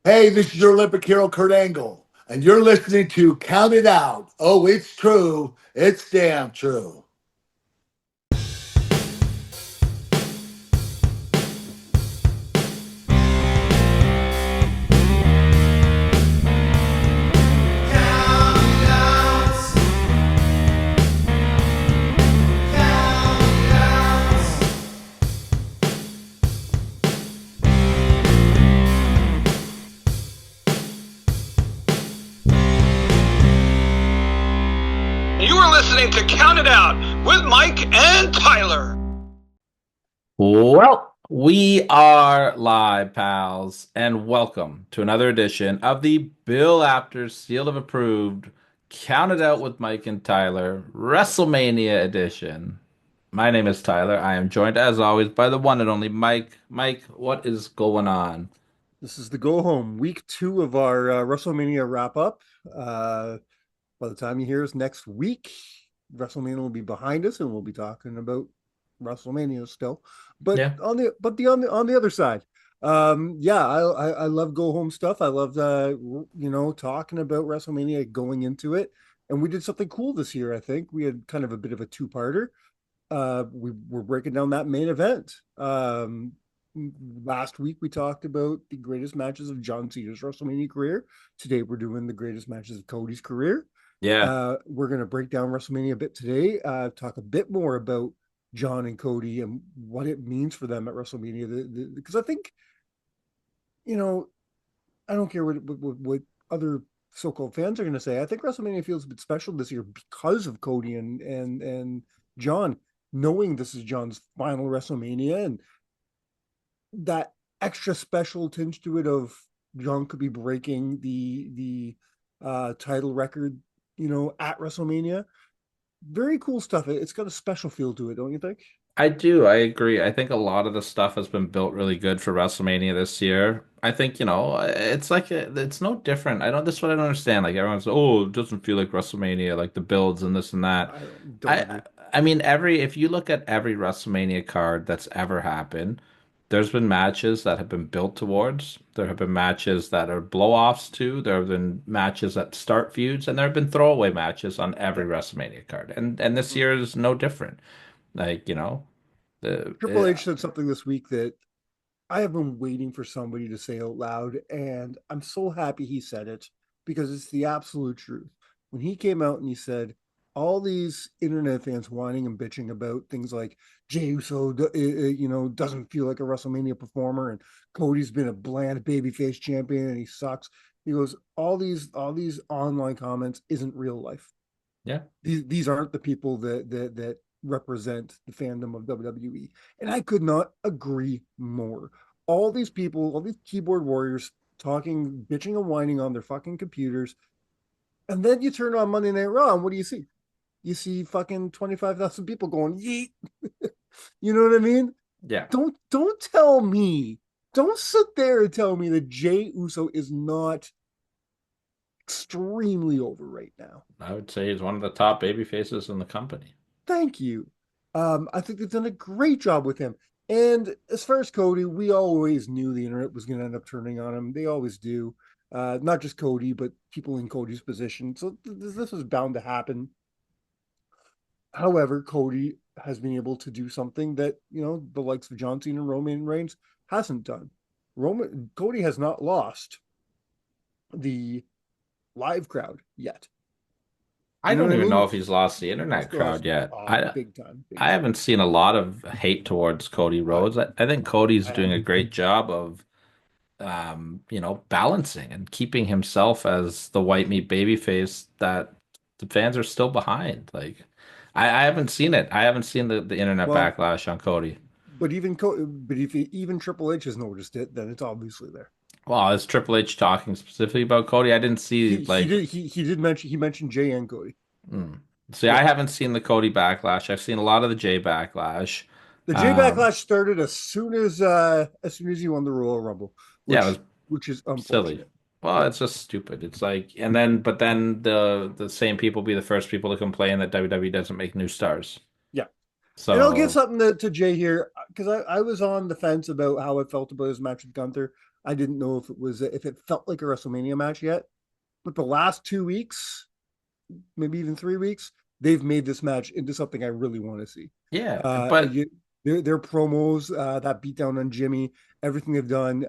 Hey, this is your Olympic hero, Kurt Angle, and you're listening to Count It Out. Oh, it's true. It's damn true. You are listening to Count It Out with Mike and Tyler. Well, we are live, pals, and welcome to another edition of the Bill Apter Seal of Approved Count It Out with Mike and Tyler WrestleMania edition. My name is Tyler. I am joined, as always, by the one and only Mike. Mike, what is going on? This is the go home week 2 of our WrestleMania wrap up. By the time you hear us next week, WrestleMania will be behind us, and we'll be talking about WrestleMania still. But Yeah. on the other side, I love go home stuff. I love talking about WrestleMania going into it, and we did something cool this year. I think we had kind of a bit of a two-parter. We were breaking down that main event. Last week we talked about the greatest matches of John Cena's WrestleMania career. Today we're doing the greatest matches of Cody's career. Yeah. We're going to break down WrestleMania a bit today, talk a bit more about John and Cody and what it means for them at WrestleMania. Because I think, I don't care what other so-called fans are going to say. I think WrestleMania feels a bit special this year because of Cody and John, knowing this is John's final WrestleMania, and that extra special tinge to it of John could be breaking the title record, at WrestleMania. Very cool stuff. It's got a special feel to it, don't you think? I do. I agree. I think a lot of the stuff has been built really good for WrestleMania this year. I think, it's like it's no different. This is what I don't understand. Like everyone's, oh, it doesn't feel like WrestleMania, like the builds and this and that. I don't I agree. I mean, if you look at every WrestleMania card that's ever happened, there's been matches that have been built towards. There have been matches that are blow-offs to. There have been matches that start feuds, and there have been throwaway matches on every Yeah. WrestleMania card. And this year is no different. Like, Triple H said something this week that I have been waiting for somebody to say out loud, and I'm so happy he said it because it's the absolute truth. When he came out and he said, all these internet fans whining and bitching about things like Jey Uso, doesn't feel like a WrestleMania performer, and Cody's been a bland babyface champion and he sucks. He goes, all these online comments isn't real life. yeah. These aren't the people that represent the fandom of WWE. And I could not agree more. All these people, all these keyboard warriors talking, bitching and whining on their fucking computers. And then you turn on Monday Night Raw, and what do you see? You see fucking 25,000 people going, yeet. You know what I mean? Yeah. Don't tell me. Don't sit there and tell me that Jey Uso is not extremely over right now. I would say he's one of the top baby faces in the company. Thank you. I think they've done a great job with him. And as far as Cody, we always knew the internet was going to end up turning on him. They always do. Not just Cody, but people in Cody's position. So this was bound to happen. However, Cody has been able to do something that, the likes of John Cena and Roman Reigns hasn't done. Cody has not lost the live crowd yet. I don't even know if he's lost the internet crowd yet. Big time. I haven't seen a lot of hate towards Cody Rhodes. I think Cody's doing a great job of, balancing and keeping himself as the white meat babyface that the fans are still behind. Like, I haven't seen it. I haven't seen the internet backlash on Cody. But if even Triple H has noticed it, then it's obviously there. Well, is Triple H talking specifically about Cody? I didn't see he did mention Jey and Cody. See, yeah. I haven't seen the Cody backlash. I've seen a lot of the Jey backlash. The Jey backlash started as soon as he won the Royal Rumble. Which is silly. Well, it's just stupid. It's like, but then the same people be the first people to complain that WWE doesn't make new stars. Yeah. So, and I'll give something to Jey here because I was on the fence about how I felt about his match with Gunther. I didn't know if it felt like a WrestleMania match yet. But the last 2 weeks, maybe even 3 weeks, they've made this match into something I really want to see. Yeah, but Their promos, that beatdown on Jimmy, everything they've done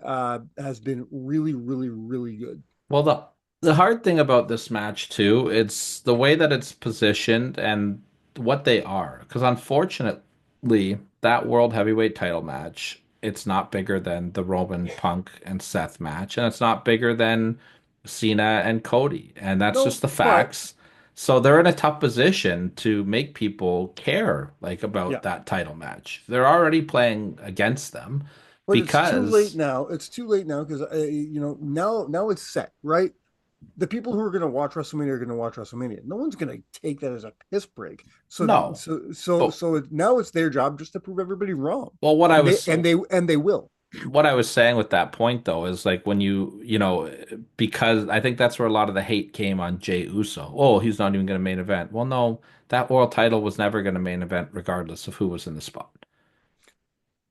has been really, really, really good. well, the hard thing about this match too, it's the way that it's positioned and what they are. Because unfortunately, that World Heavyweight title match, it's not bigger than the Roman Punk and Seth match, and it's not bigger than Cena and Cody, and that's just No, the but facts. So they're in a tough position to make people care like about yeah, that title match. They're already playing against them but it's too late because now. It's too late now because now it's set, right? The people who are going to watch WrestleMania are going to watch WrestleMania. No one's going to take that as a piss break. no. But Now it's their job just to prove everybody wrong, well, and they will. what I was saying with that point though is like when because I think that's where a lot of the hate came on Jey Uso. Oh, he's not even going to main event. Well, no, that world title was never going to main event regardless of who was in the spot.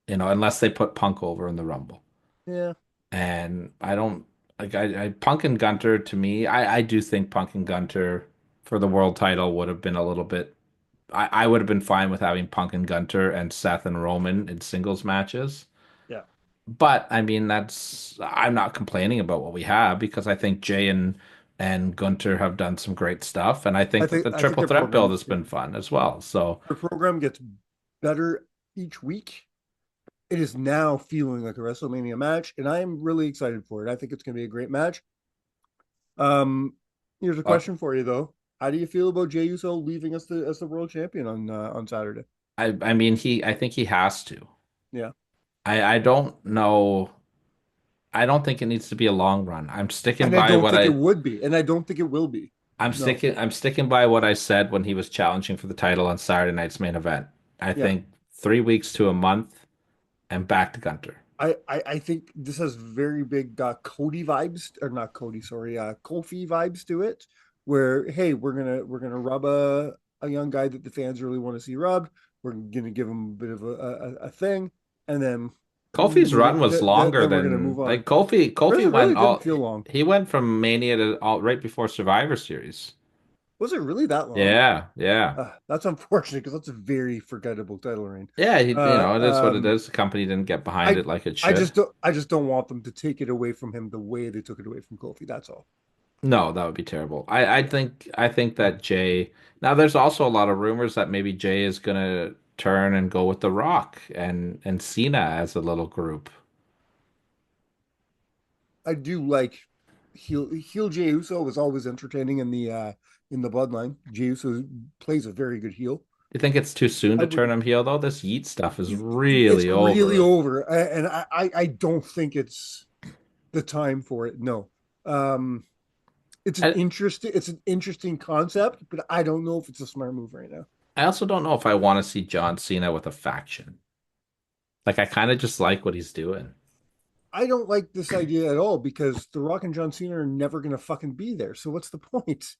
Unless they put Punk over in the Rumble. Yeah, And I don't like Punk and Gunter to me, I do think Punk and Gunter for the world title would have been a little bit I would have been fine with having Punk and Gunter and Seth and Roman in singles matches. yeah. But I mean, I'm not complaining about what we have because I think Jay and Gunter have done some great stuff, and I think that the I think triple threat build has been fun as well. So their program gets better each week. It is now feeling like a WrestleMania match, and I'm really excited for it. I think it's going to be a great match. Um, Here's a uh, question for you though: how do you feel about Jey Uso leaving us as the world champion on Saturday? I mean, I think he has to. Yeah, I don't know. I don't think it needs to be a long run. I'm sticking and I by don't what think it would be, and I don't think it will be. No, I'm sticking by what I said when he was challenging for the title on Saturday night's main event. I yeah, think 3 weeks to a month and back to Gunter. I think this has very big Cody vibes, or not Cody, sorry, Kofi vibes to it. Where hey, we're gonna rub a young guy that the fans really want to see rubbed. We're gonna give him a bit of a thing, and then Kofi's run was longer then we're gonna than move on. like Kofi Really went didn't all feel long. he went from Mania to all right before Survivor Series. Was it really that long? Yeah, yeah. That's unfortunate because that's a very forgettable title reign. Yeah, Uh, it is what it um, is. The company didn't get behind I it like it should. I just don't want them to take it away from him the way they took it away from Kofi. That's all. No, that would be terrible. I think that Jay now there's also a lot of rumors that maybe Jay is gonna turn and go with The Rock and Cena as a little group. I do like heel Jey Uso was always entertaining in the bloodline. Jey Uso plays a very good heel. You think it's too soon I to would turn him heel though? This Yeet stuff is it's really really over. over, and I don't think it's the time for it. No. Um I it's an interesting concept, but I don't know if it's a smart move right now. I also don't know if I want to see John Cena with a faction. Like I kind of just like what he's doing. I don't like this idea at all because The Rock and John Cena are never going to fucking be there. So what's the point?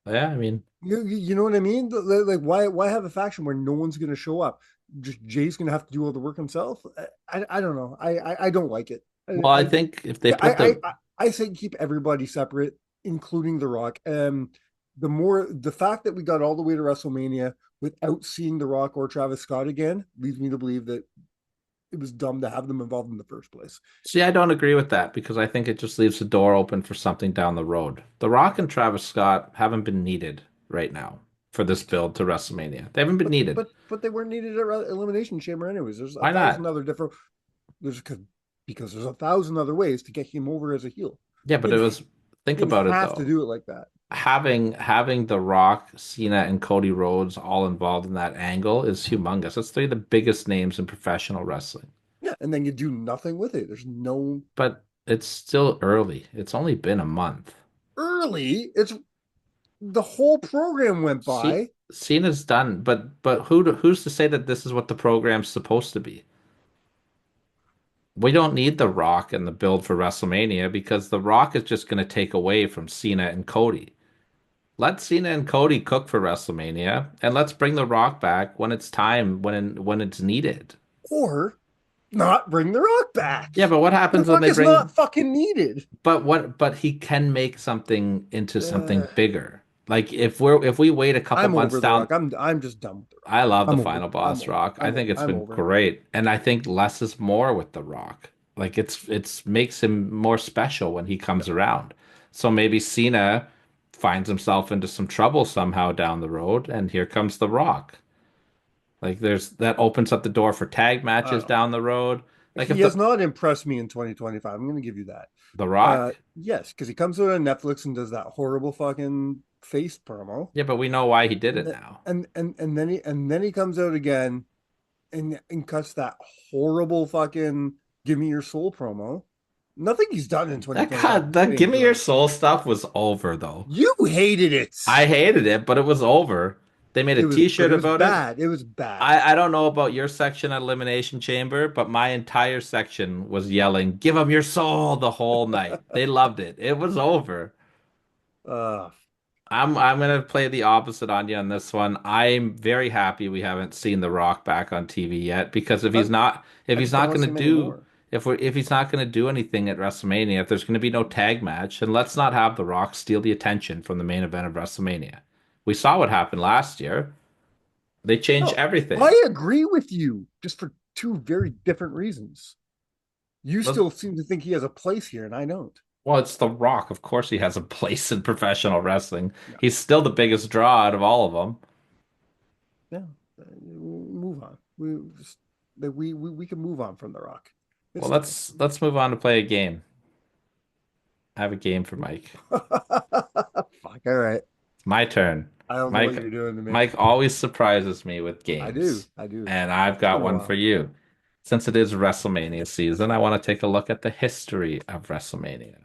Yeah, I mean, You know what I mean? Like why have a faction where no one's going to show up? Just Jay's going to have to do all the work himself. I don't know. I don't like it. well, I think if they put the I say keep everybody separate, including The Rock. The fact that we got all the way to WrestleMania without seeing The Rock or Travis Scott again leads me to believe that it was dumb to have them involved in the first place. See, I don't agree with that because I think it just leaves the door open for something down the road. The Rock and Travis Scott haven't been needed right now for this build to WrestleMania. They haven't been needed. But they weren't needed at Elimination Chamber anyways. There's a Why thousand not? other different there's because there's a thousand other ways to get him over as a heel. Yeah, but You it didn't, was think you didn't about it have to though. do it like that. Having The Rock, Cena, and Cody Rhodes all involved in that angle is humongous. That's three of the biggest names in professional wrestling. Yeah, and then you do nothing with it. There's no But it's still early. It's only been a month. early. It's the whole program went by. Cena's done, but who's to say that this is what the program's supposed to be? We don't need The Rock and the build for WrestleMania because The Rock is just going to take away from Cena and Cody. Let Cena and Cody cook for WrestleMania, and let's bring The Rock back when it's time, when it's needed. Or not bring The Rock back. Yeah, but what The happens when Rock they is not bring fucking needed. but he can make something into something Uh, bigger. Like if we wait a couple I'm months over The down, Rock. I'm just done with The Rock. I love the I'm over final it. I'm boss over it. Rock. I think it's I'm been over it. great. And I think less is more with the Rock. Like it's makes him more special when he Yeah. comes around. So maybe Cena finds himself into some trouble somehow down the road, and here comes the Rock. Like there's that opens up the door for tag I matches don't know. down the road. Like if He has not impressed me in 2025. I'm going to give you that. the Rock, Yes, because he comes out on Netflix and does that horrible fucking face promo, yeah, but we know why he did and it then now. and then he comes out again and cuts that horrible fucking "Give Me Your Soul" promo. Nothing he's done in That 2025 God, has that been Give Me Your good. Soul stuff was over though. You hated it. I hated it, but it was over. They made a It was, but t-shirt it was about it. bad. It was bad. I don't know about your section at Elimination Chamber, but my entire section was yelling, "Give him your soul" the whole night. They loved it. It was over. Uh, I'm gonna play the opposite on you on this one. I'm very happy we haven't seen The Rock back on TV yet because if I, he's not if I he's just don't not want to gonna see him do anymore. if he's not gonna do anything at WrestleMania, if there's gonna be no tag match, then let's not have The Rock steal the attention from the main event of WrestleMania. We saw what happened last year. They changed No, everything. I agree with you, just for two very different reasons. You Let's- still seem to think he has a place here, and I don't. Well, it's The Rock. Of course, he has a place in professional wrestling. Yeah, He's still the biggest draw out of all of them. yeah. Move on. We can move on from The Rock. Well, It's time. let's move on to play a game. I have a game for Mike. Fuck. All right. My turn. I don't know what Mike you're doing to me. Mike always surprises me with I do. games. I do. And I've It's got been a one for while. you. Since it is WrestleMania season, I want to take a look at the history of WrestleMania.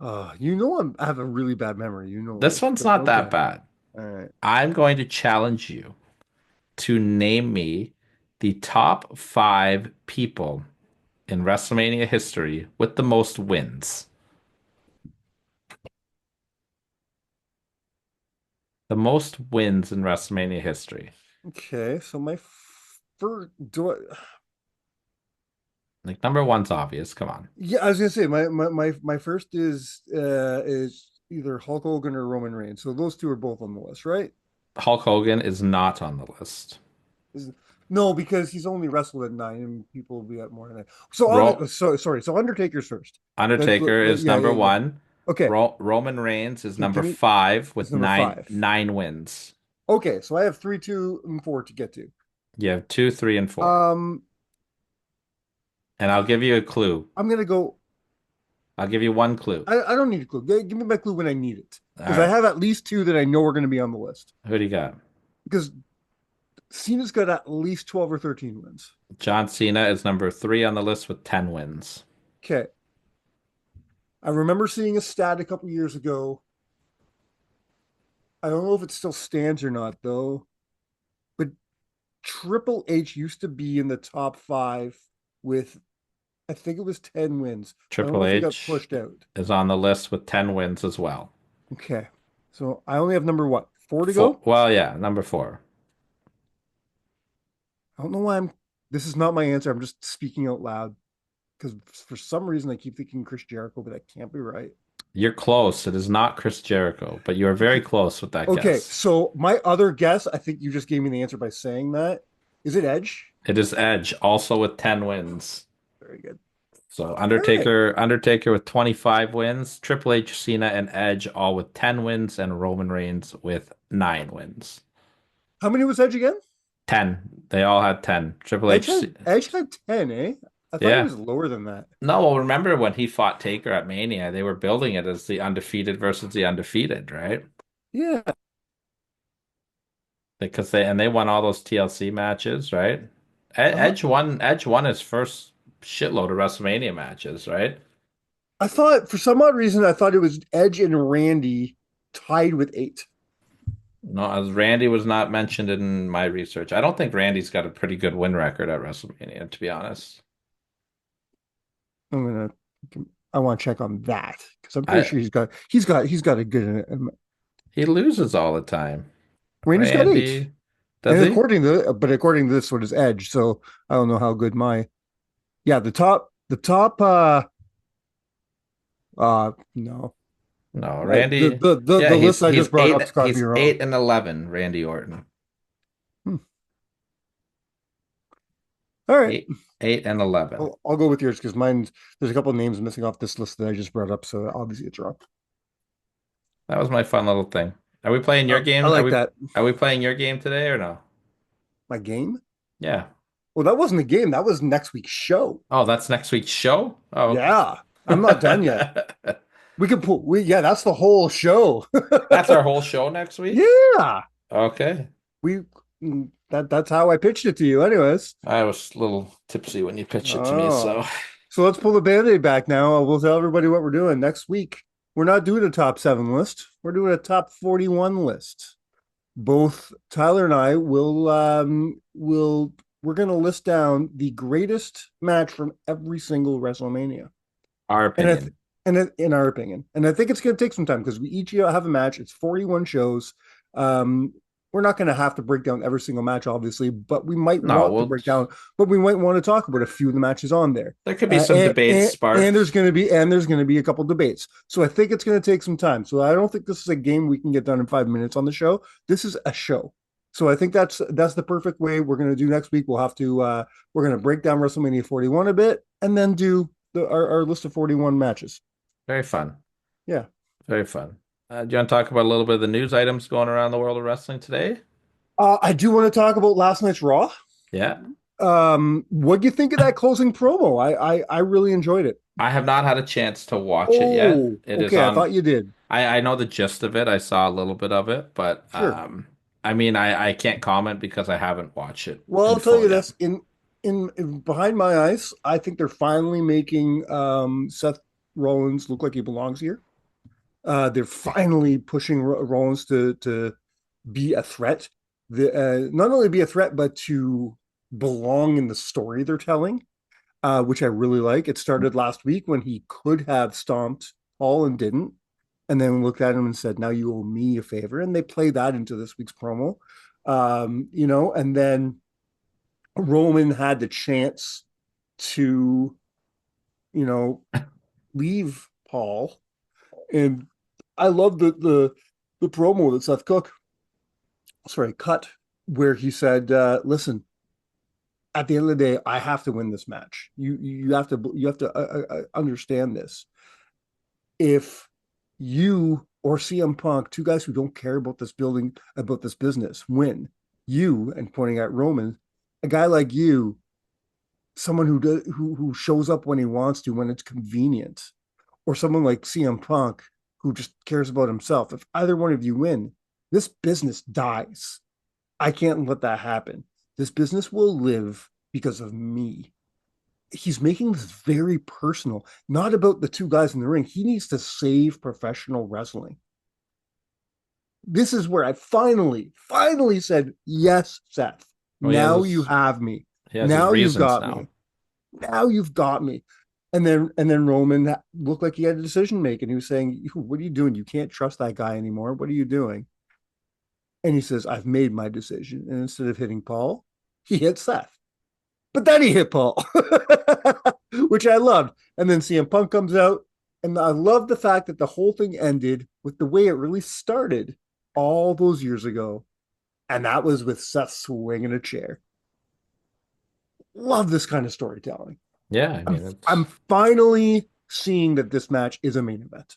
I have a really bad memory. You know This this, one's but not that okay. bad. All right. I'm going to challenge you to name me the top five people in WrestleMania history with the most wins. The most wins in WrestleMania history. Okay. So my first do I, Like number one's obvious. Come on. yeah, I was gonna say my first is either Hulk Hogan or Roman Reigns. So those two are both on the list, right? Hulk Hogan is not on the list. Is No, because he's only wrestled at nine, and people will be at more than that. So Ro sorry. So Undertaker's first. Undertaker is Yeah, number yeah, yeah. one. Okay, Roman Reigns is so number give me five it's with number five. nine wins. Okay, so I have three, two, and four to get to. You have two, three, and four. Um, And I'll give you a clue. I'm gonna go. I'll give you one clue. I don't need a clue. Give me my clue when I need it, All because I right. have at least two that I know are going to be on the list. Who do you got? Because Cena's got at least 12 or 13 wins. John Cena is number three on the list with 10 wins. Okay, I remember seeing a stat a couple years ago. I don't know if it still stands or not, though. But Triple H used to be in the top five with, I think it was 10 wins. I don't know Triple if he got H pushed out. is on the list with 10 wins as well. Okay. So I only have number what? Four to Four, go? well, yeah, number four. I don't know why this is not my answer. I'm just speaking out loud because for some reason I keep thinking Chris Jericho, but that can't be right. You're close. It is not Chris Jericho, but you are very Okay. close with that Okay. guess. So my other guess, I think you just gave me the answer by saying that. Is it Edge? It is Edge, also with 10 wins. Very good. So All right. Undertaker with 25 wins, Triple H, Cena, and Edge all with 10 wins, and Roman Reigns with 9 wins. How many was Edge again? 10. They all had 10. Triple H. Edge had 10, eh? I thought he Yeah. was lower than that. No, well, remember when he fought Taker at Mania, they were building it as the undefeated versus the undefeated, right? Yeah. Because they won all those TLC matches, right? Uh-huh. Edge won his first shitload of WrestleMania matches, right? I thought for some odd reason I thought it was Edge and Randy tied with 8. No, as Randy was not mentioned in my research. I don't think Randy's got a pretty good win record at WrestleMania, to be honest. I'm gonna I want to check on that because I'm pretty I sure he's got a good He loses all the time. Randy's got 8. Randy, does And he? according to this one is Edge, so I don't know how good my Yeah, the top no. No, The, Randy. the the Yeah, the list I just brought up's got to be he's wrong. 8-11, Randy Orton. Hmm. All right. 8-11. I'll go with yours because there's a couple of names missing off this list that I just brought up, so obviously it's wrong. That was my fun little thing. Are we playing your I game? like that. Are we playing your game today or no? My game? Yeah. Well, that wasn't a game. That was next week's show. Oh, that's next week's show? Oh, Yeah, I'm not done yet. okay. We can put we yeah, that's the whole show. That's our whole show next week? Yeah, Okay. we that's how I pitched it to you, anyways. I was a little tipsy when you pitched it to me, Oh, so so let's pull the band-aid back now. We'll tell everybody what we're doing next week. We're not doing a top 7 list. We're doing a top 41 list. Both Tyler and I will we're going to list down the greatest match from every single WrestleMania. our And opinion. in our opinion, and I think it's going to take some time because we each have a match. It's 41 shows. Um, we're not going to have to break down every single match, obviously, but we might No, want to break down. But we might want to talk about a few of the matches on there. there could be some debates And sparked. there's going to be a couple debates. So I think it's going to take some time. So I don't think this is a game we can get done in 5 minutes on the show. This is a show. So I think that's the perfect way we're going to do next week. We'll have to we're going to break down WrestleMania 41 a bit and then do our list of 41 matches. Very fun. Yeah. Very fun. Do you want to talk about a little bit of the news items going around the world of wrestling today? I do want to talk about last night's Raw. Yeah. What do you think of that closing promo? I really enjoyed it. I have not had a chance to watch it yet. Oh, It is okay. I on. thought you did. I know the gist of it. I saw a little bit of it, but Sure. I mean, I can't comment because I haven't watched it Well, in I'll tell full you yet. this. In behind my eyes, I think they're finally making Seth Rollins look like he belongs here. They're finally pushing Rollins to be a threat. Not only be a threat, but to belong in the story they're telling, which I really like. It started last week when he could have stomped Paul and didn't, and then looked at him and said, "Now you owe me a favor." And they play that into this week's promo. And then Roman had the chance to, you know, leave Paul. And I love the promo that cut where he said, "Listen, at the end of the day, I have to win this match. You have to understand this. If you or CM Punk, two guys who don't care about this business, win, you," and pointing at Roman, a guy like you, someone who shows up when he wants to, when it's convenient, or someone like CM Punk who just cares about himself. If either one of you win, this business dies. I can't let that happen. This business will live because of me. He's making this very personal, not about the two guys in the ring. He needs to save professional wrestling. This is where I finally said, yes, Seth. Well, Now you have me. he has his Now you've reasons got now. me. Now you've got me. And then Roman looked like he had a decision to make, and he was saying, "What are you doing? You can't trust that guy anymore. What are you doing?" And he says, "I've made my decision." And instead of hitting Paul, he hit Seth. But then he hit Paul, which I loved. And then CM Punk comes out, and I love the fact that the whole thing ended with the way it really started all those years ago, and that was with Seth swinging a chair. Love this kind of storytelling. Yeah, I mean, I'm finally seeing that this match is a main event,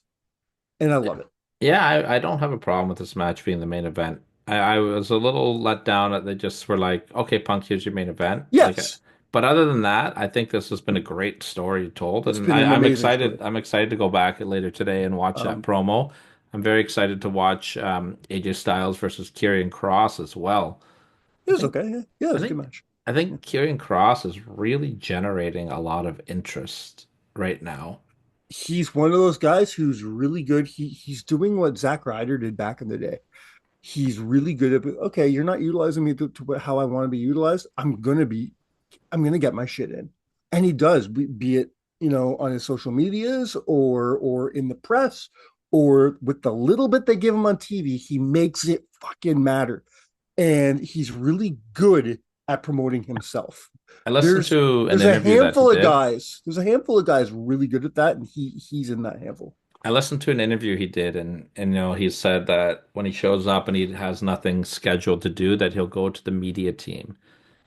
and I love it. yeah, I don't have a problem with this match being the main event. I was a little let down that they just were like, okay, Punk, here's your main event. Yes, But other than that, I think this has been a great story told, it's and been an I'm amazing excited. story. I'm excited to go back later today and watch that Um, promo. I'm very excited to watch AJ Styles versus Karrion Kross as well. it I was think, okay. Yeah, it I was a good think, match. I think Karrion Kross is really generating a lot of interest right now. He's one of those guys who's really good. He's doing what Zack Ryder did back in the day. He's really good at, okay, you're not utilizing me to how I want to be utilized. I'm gonna get my shit in, and he does. Be it on his social medias or in the press or with the little bit they give him on TV, he makes it fucking matter, and he's really good at promoting himself. I listened There's to an there's a interview that he handful of did. guys. There's a handful of guys really good at that, and he's in that handful. I listened to an interview he did, and he said that when he shows up and he has nothing scheduled to do, that he'll go to the media team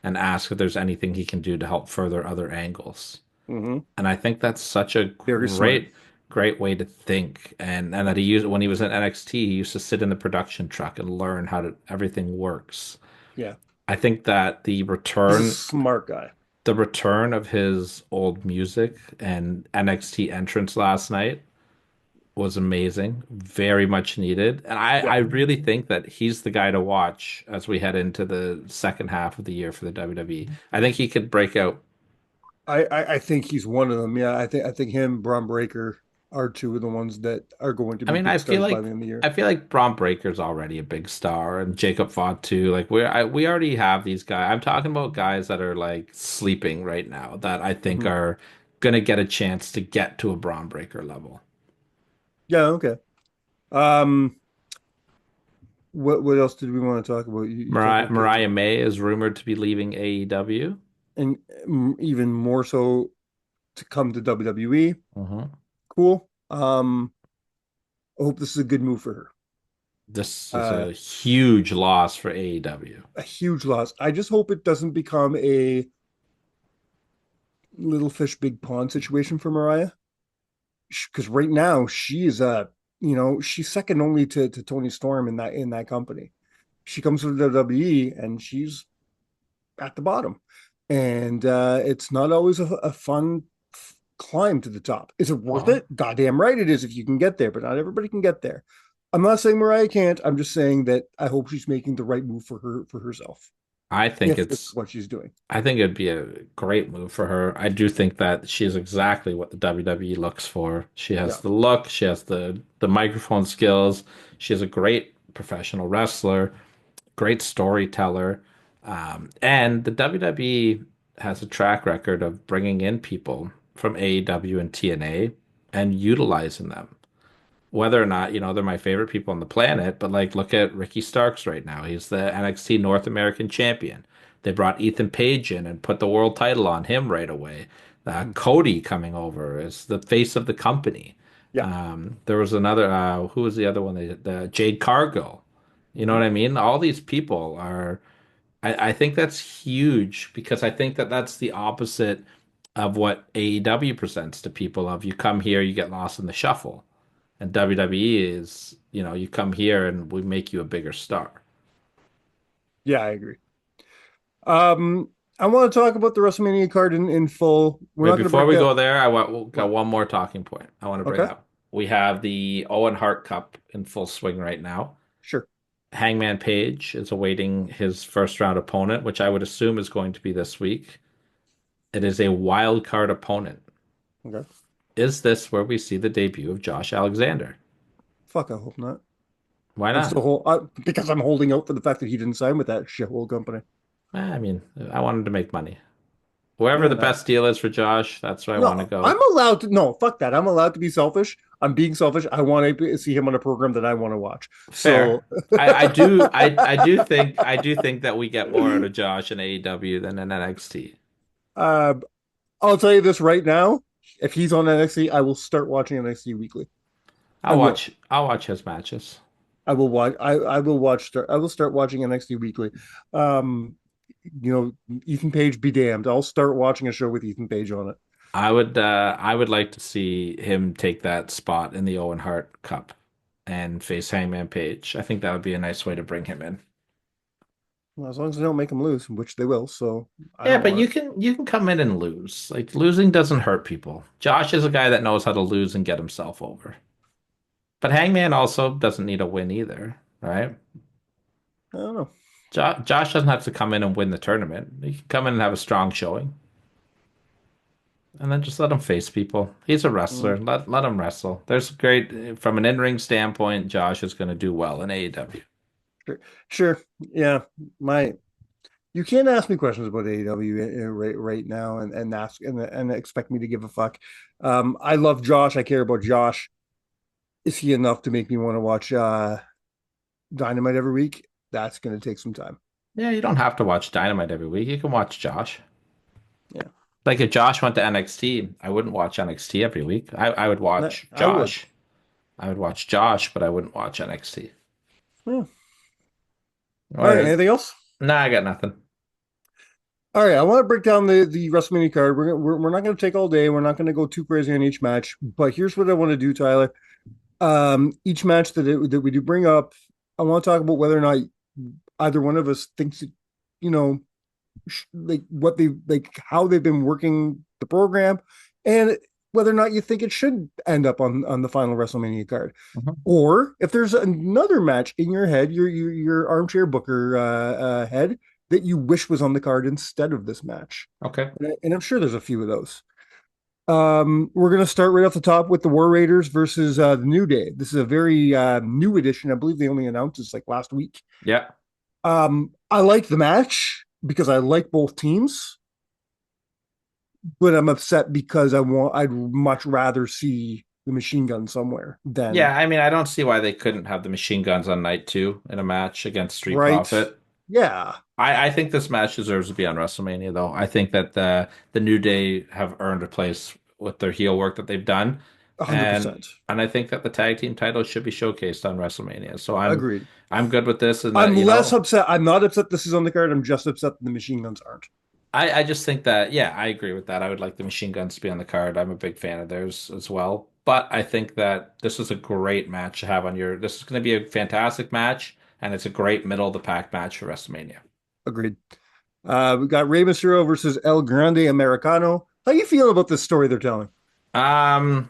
and ask if there's anything he can do to help further other angles. Hmm. And I think that's such a Very smart. great way to think. And that he used when he was in NXT, he used to sit in the production truck and learn how to everything works. Yeah, I think that he's a smart guy. the return of his old music and NXT entrance last night was amazing, very much needed. And Yeah, I really think that he's the guy to watch as we head into the second half of the year for the WWE. I think he could break out. I think he's one of them. Yeah, I think him, Braun Breaker are two of the ones that are going to I be mean, big stars by the end of the year. I feel like Braun Breaker's already a big star, and Jacob Font too. Like we already have these guys. I'm talking about guys that are like sleeping right now that I think Mhm. are gonna get a chance to get to a Braun Breaker level. Yeah, okay. Um, what else did we want to talk about? You talked about the Mariah May is rumored to be leaving AEW. and even more so to come to WWE. Mhm. Cool. I hope this is a good move for her. This is Uh, a huge loss for AEW. a huge loss. I just hope it doesn't become a little fish, big pond situation for Mariah. Because right now she is she's second only to Tony Storm in that company. She comes to the WWE and she's at the bottom, and it's not always a fun climb to the top. Is it worth Well, it? Goddamn right it is if you can get there, but not everybody can get there. I'm not saying Mariah can't. I'm just saying that I hope she's making the right move for herself, I think if it's it's what she's doing. I think it'd be a great move for her. I do think that she is exactly what the WWE looks for. She has Yeah. the look, she has the microphone skills, she is a great professional wrestler, great storyteller, and the WWE has a track record of bringing in people from AEW and TNA and utilizing them whether or not, they're my favorite people on the planet, but like look at Ricky Starks right now. He's the NXT North American champion. They brought Ethan Page in and put the world title on him right away. Cody coming over is the face of the company. Yeah. There was another, who was the other one? The Jade Cargill. You know what I mean? All these people are, I think that's huge because I think that that's the opposite of what AEW presents to people of you come here, you get lost in the shuffle. And WWE is, you come here and we make you a bigger star. Yeah, I agree. Um, I want to talk about the WrestleMania card in full. We're Wait, not going to before break we out. go there, got What? one more talking point I want to bring Okay, up. We have the Owen Hart Cup in full swing right now. sure. Hangman Page is awaiting his first round opponent, which I would assume is going to be this week. It is a wild card opponent. Okay. Is this where we see the debut of Josh Alexander? Fuck, I hope not. Why I'm not? still because I'm holding out for the fact that he didn't sign with that shithole company. I mean, I wanted to make money. Wherever Yeah, the that. best deal is for Josh, that's where I want to No, I'm go. allowed to. No, fuck that. I'm allowed to be selfish. I'm being selfish. I want to see him on a program that I want to watch. So, Fair. I do think that we get more out of Josh in AEW than in NXT. uh, I'll tell you this right now. If he's on NXT, I will start watching NXT weekly. I will. I'll watch his matches. I will watch. I will watch. I will start watching NXT weekly. Um, Ethan Page be damned. I'll start watching a show with Ethan Page on it. I would like to see him take that spot in the Owen Hart Cup and face Hangman Page. I think that would be a nice way to bring him in. Well, as long as they don't make him lose, which they will. So I Yeah, don't but want it. you can come in and lose. Like losing doesn't hurt people. Josh is a guy that knows how to lose and get himself over. But Hangman also doesn't need a win either, right? I don't know. Josh doesn't have to come in and win the tournament. He can come in and have a strong showing, and then just let him face people. He's a Mm, wrestler. Let him wrestle. There's great from an in-ring standpoint. Josh is going to do well in AEW. sure, sure. Yeah, my you can't ask me questions about AEW right now and ask and expect me to give a fuck. I love Josh. I care about Josh. Is he enough to make me want to watch Dynamite every week? That's going to take some time. Yeah, you don't have to watch Dynamite every week. You can watch Josh. Yeah, Like if Josh went to NXT, I wouldn't watch NXT every week. I would watch I would. Josh. I would watch Josh, but I wouldn't watch NXT. Yeah. All right. Well, Anything else? nah, I got nothing. All right. I want to break down the WrestleMania card. We're not going to take all day. We're not going to go too crazy on each match. But here's what I want to do, Tyler. Each match that we do bring up, I want to talk about whether or not either one of us thinks it, you know, like what they like how they've been working the program, and whether or not you think it should end up on the final WrestleMania card, Mhm. or if there's another match in your head, your armchair booker head that you wish was on the card instead of this match, Okay. and I'm sure there's a few of those. We're going to start right off the top with the War Raiders versus the New Day. This is a very new edition. I believe they only announced this like last week. Yeah. I like the match because I like both teams, but I'm upset because I'd much rather see the machine gun somewhere Yeah, than I mean, I don't see why they couldn't have the machine guns on night two in a match against Street right. Profit. Yeah, I think this match deserves to be on WrestleMania, though. I think that the New Day have earned a place with their heel work that they've done, and 100%. and I think that the tag team titles should be showcased on WrestleMania. So Agreed. I'm good with this, and that I'm less upset. I'm not upset this is on the card. I'm just upset that the machine guns aren't. I just think that yeah, I agree with that. I would like the machine guns to be on the card. I'm a big fan of theirs as well. But I think that this is a great match to have on your. This is going to be a fantastic match, and it's a great middle of the pack match for WrestleMania. Agreed. We got Rey Mysterio versus El Grande Americano. How you feel about this story they're telling? Um,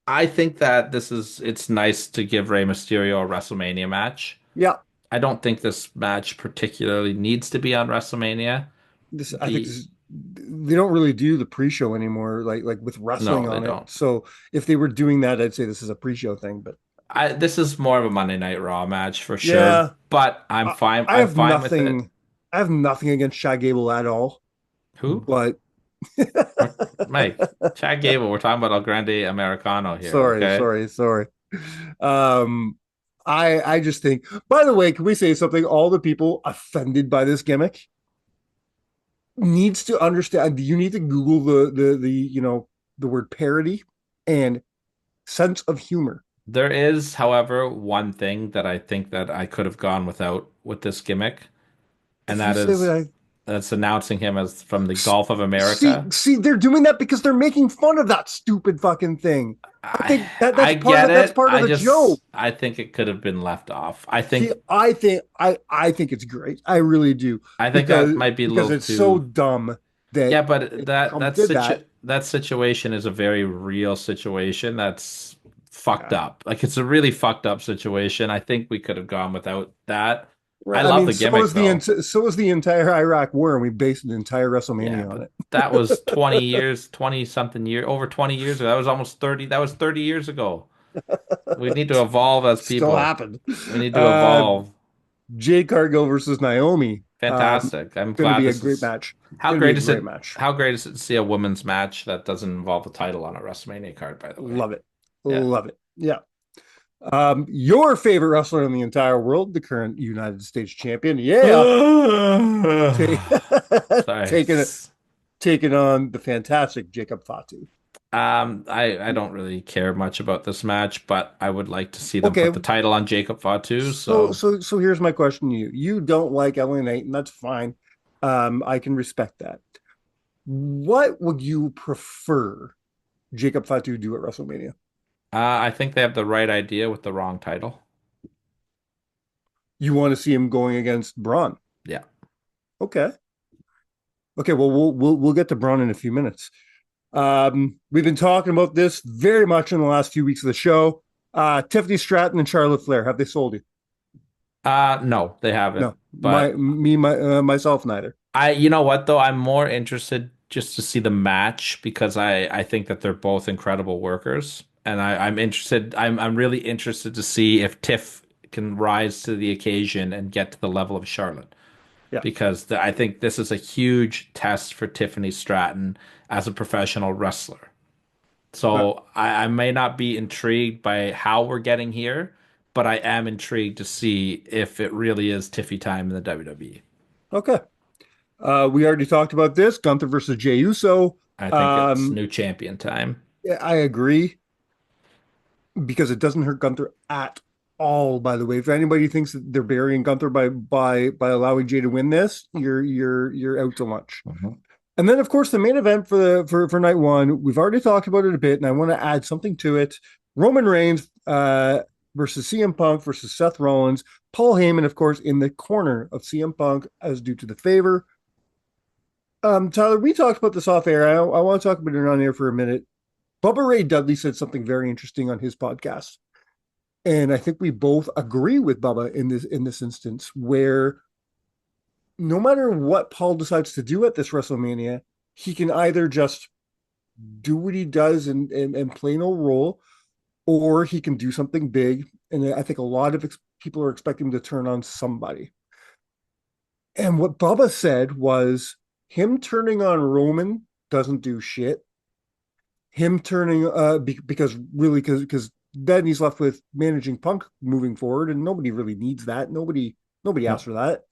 I think that it's nice to give Rey Mysterio a WrestleMania match. Yeah, I don't think this match particularly needs to be on WrestleMania. this I think The they don't really do the pre-show anymore, like with wrestling No, they on it. don't. So if they were doing that, I'd say this is a pre-show thing. But This is more of a Monday Night Raw match for sure, yeah, but I'm I, fine. I I'm have fine with it. nothing. I have nothing against Chad Gable at all. Who? But Mike, Chad Gable. We're talking about El Grande Americano here, sorry, okay? sorry, sorry. Um, I just think. By the way, can we say something? All the people offended by this gimmick needs to understand. You need to Google the the word parody and sense of humor. There is, however, one thing that I think that I could have gone without with this gimmick, and If you that say what is I that's announcing him as from the Gulf of see, America. they're doing that because they're making fun of that stupid fucking thing. I I think that I get that's it. part of the joke. I think it could have been left off. See, I think it's great. I really do I think that because might be a because little it's so too. dumb that Yeah, but Trump did that. that situation is a very real situation that's fucked Yeah. up. Like it's a really fucked up situation. I think we could have gone without that. I Right. I love mean, the gimmick though. so is the entire Iraq War, and we based the entire Yeah, WrestleMania on but it. that was 20 years, 20 something year, over 20 years ago. That was almost 30. That was 30 years ago. We need to evolve as Still people. happened. We need to Uh, evolve. Jade Cargill versus Naomi. Fantastic. I'm Going to glad be a this great is match. Going to be a great match. how great is it to see a women's match that doesn't involve a title on a WrestleMania card, by the way. Love it. Yeah. Love it. Yeah. Your favorite wrestler in the entire world, the current United States champion. Yeah. Ta- Sorry. taking it, taking on the fantastic Jacob Fatu. I don't really care much about this match, but I would like to see them Okay. put the title on Jacob Fatu. So, So, so, so here's my question to you. You don't like LA Knight, and that's fine. I can respect that. What would you prefer Jacob Fatu do at WrestleMania? I think they have the right idea with the wrong title. You want to see him going against Braun? Yeah. Okay. Okay. Well, we'll get to Braun in a few minutes. We've been talking about this very much in the last few weeks of the show. Tiffany Stratton and Charlotte Flair, have they sold you? No, they haven't. No, But myself, neither. you know what though? I'm more interested just to see the match because I think that they're both incredible workers, and I'm interested. I'm really interested to see if Tiff can rise to the occasion and get to the level of Charlotte Yeah, because I think this is a huge test for Tiffany Stratton as a professional wrestler. right. So I may not be intrigued by how we're getting here, but I am intrigued to see if it really is Tiffy time in the WWE. Okay. We already talked about this. Gunther versus Jey Uso. I think it's Um, new champion time. yeah, I agree because it doesn't hurt Gunther at all. By the way, if anybody thinks that they're burying Gunther by allowing Jey to win this, you're out to lunch. Mhm. And then, of course, the main event for night one. We've already talked about it a bit, and I want to add something to it. Roman Reigns versus CM Punk versus Seth Rollins. Paul Heyman, of course, in the corner of CM Punk as due to the favor. Tyler, we talked about this off air. I want to talk about it on air for a minute. Bubba Ray Dudley said something very interesting on his podcast, and I think we both agree with Bubba in this instance, where no matter what Paul decides to do at this WrestleMania, he can either just do what he does and play no role, or he can do something big. And I think a lot of people are expecting him to turn on somebody. And what Bubba said was him turning on Roman doesn't do shit. Him turning because then he's left with managing Punk moving forward, and nobody really needs that. Nobody asked No. for that.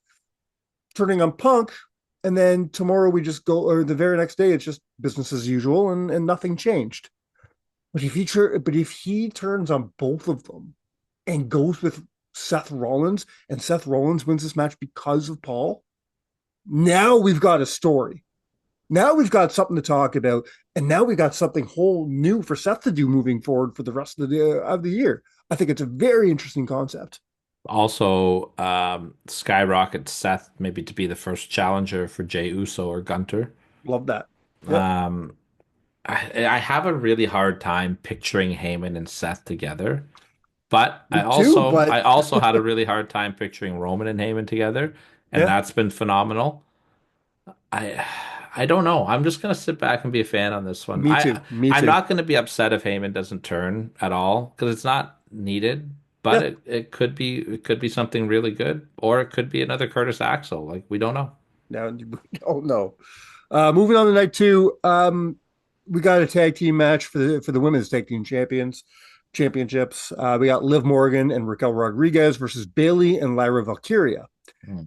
Turning on Punk, and then tomorrow we just go, or the very next day it's just business as usual, and nothing changed. But if he turns on both of them and goes with Seth Rollins, and Seth Rollins wins this match because of Paul, now we've got a story. Now we've got something to talk about, and now we got something whole new for Seth to do moving forward for the rest of the year. I think it's a very interesting concept. Also, skyrocket Seth maybe to be the first challenger for Jey Uso or Gunter. Love that. Yep. Um, I have a really hard time picturing Heyman and Seth together, but Me too, I but also had a really hard time picturing Roman and Heyman together, and yeah, that's been phenomenal. I I don't know. I'm just gonna sit back and be a fan on this one. me too. Me I'm too. not gonna be upset if Heyman doesn't turn at all because it's not needed, but Yeah. it could be something really good, or it could be another Curtis Axel. Like we don't know. Now, oh no. Moving on to night two. We got a tag team match for the women's tag team championships. We got Liv Morgan and Raquel Rodriguez versus Bailey and Lyra Valkyria. Hmm.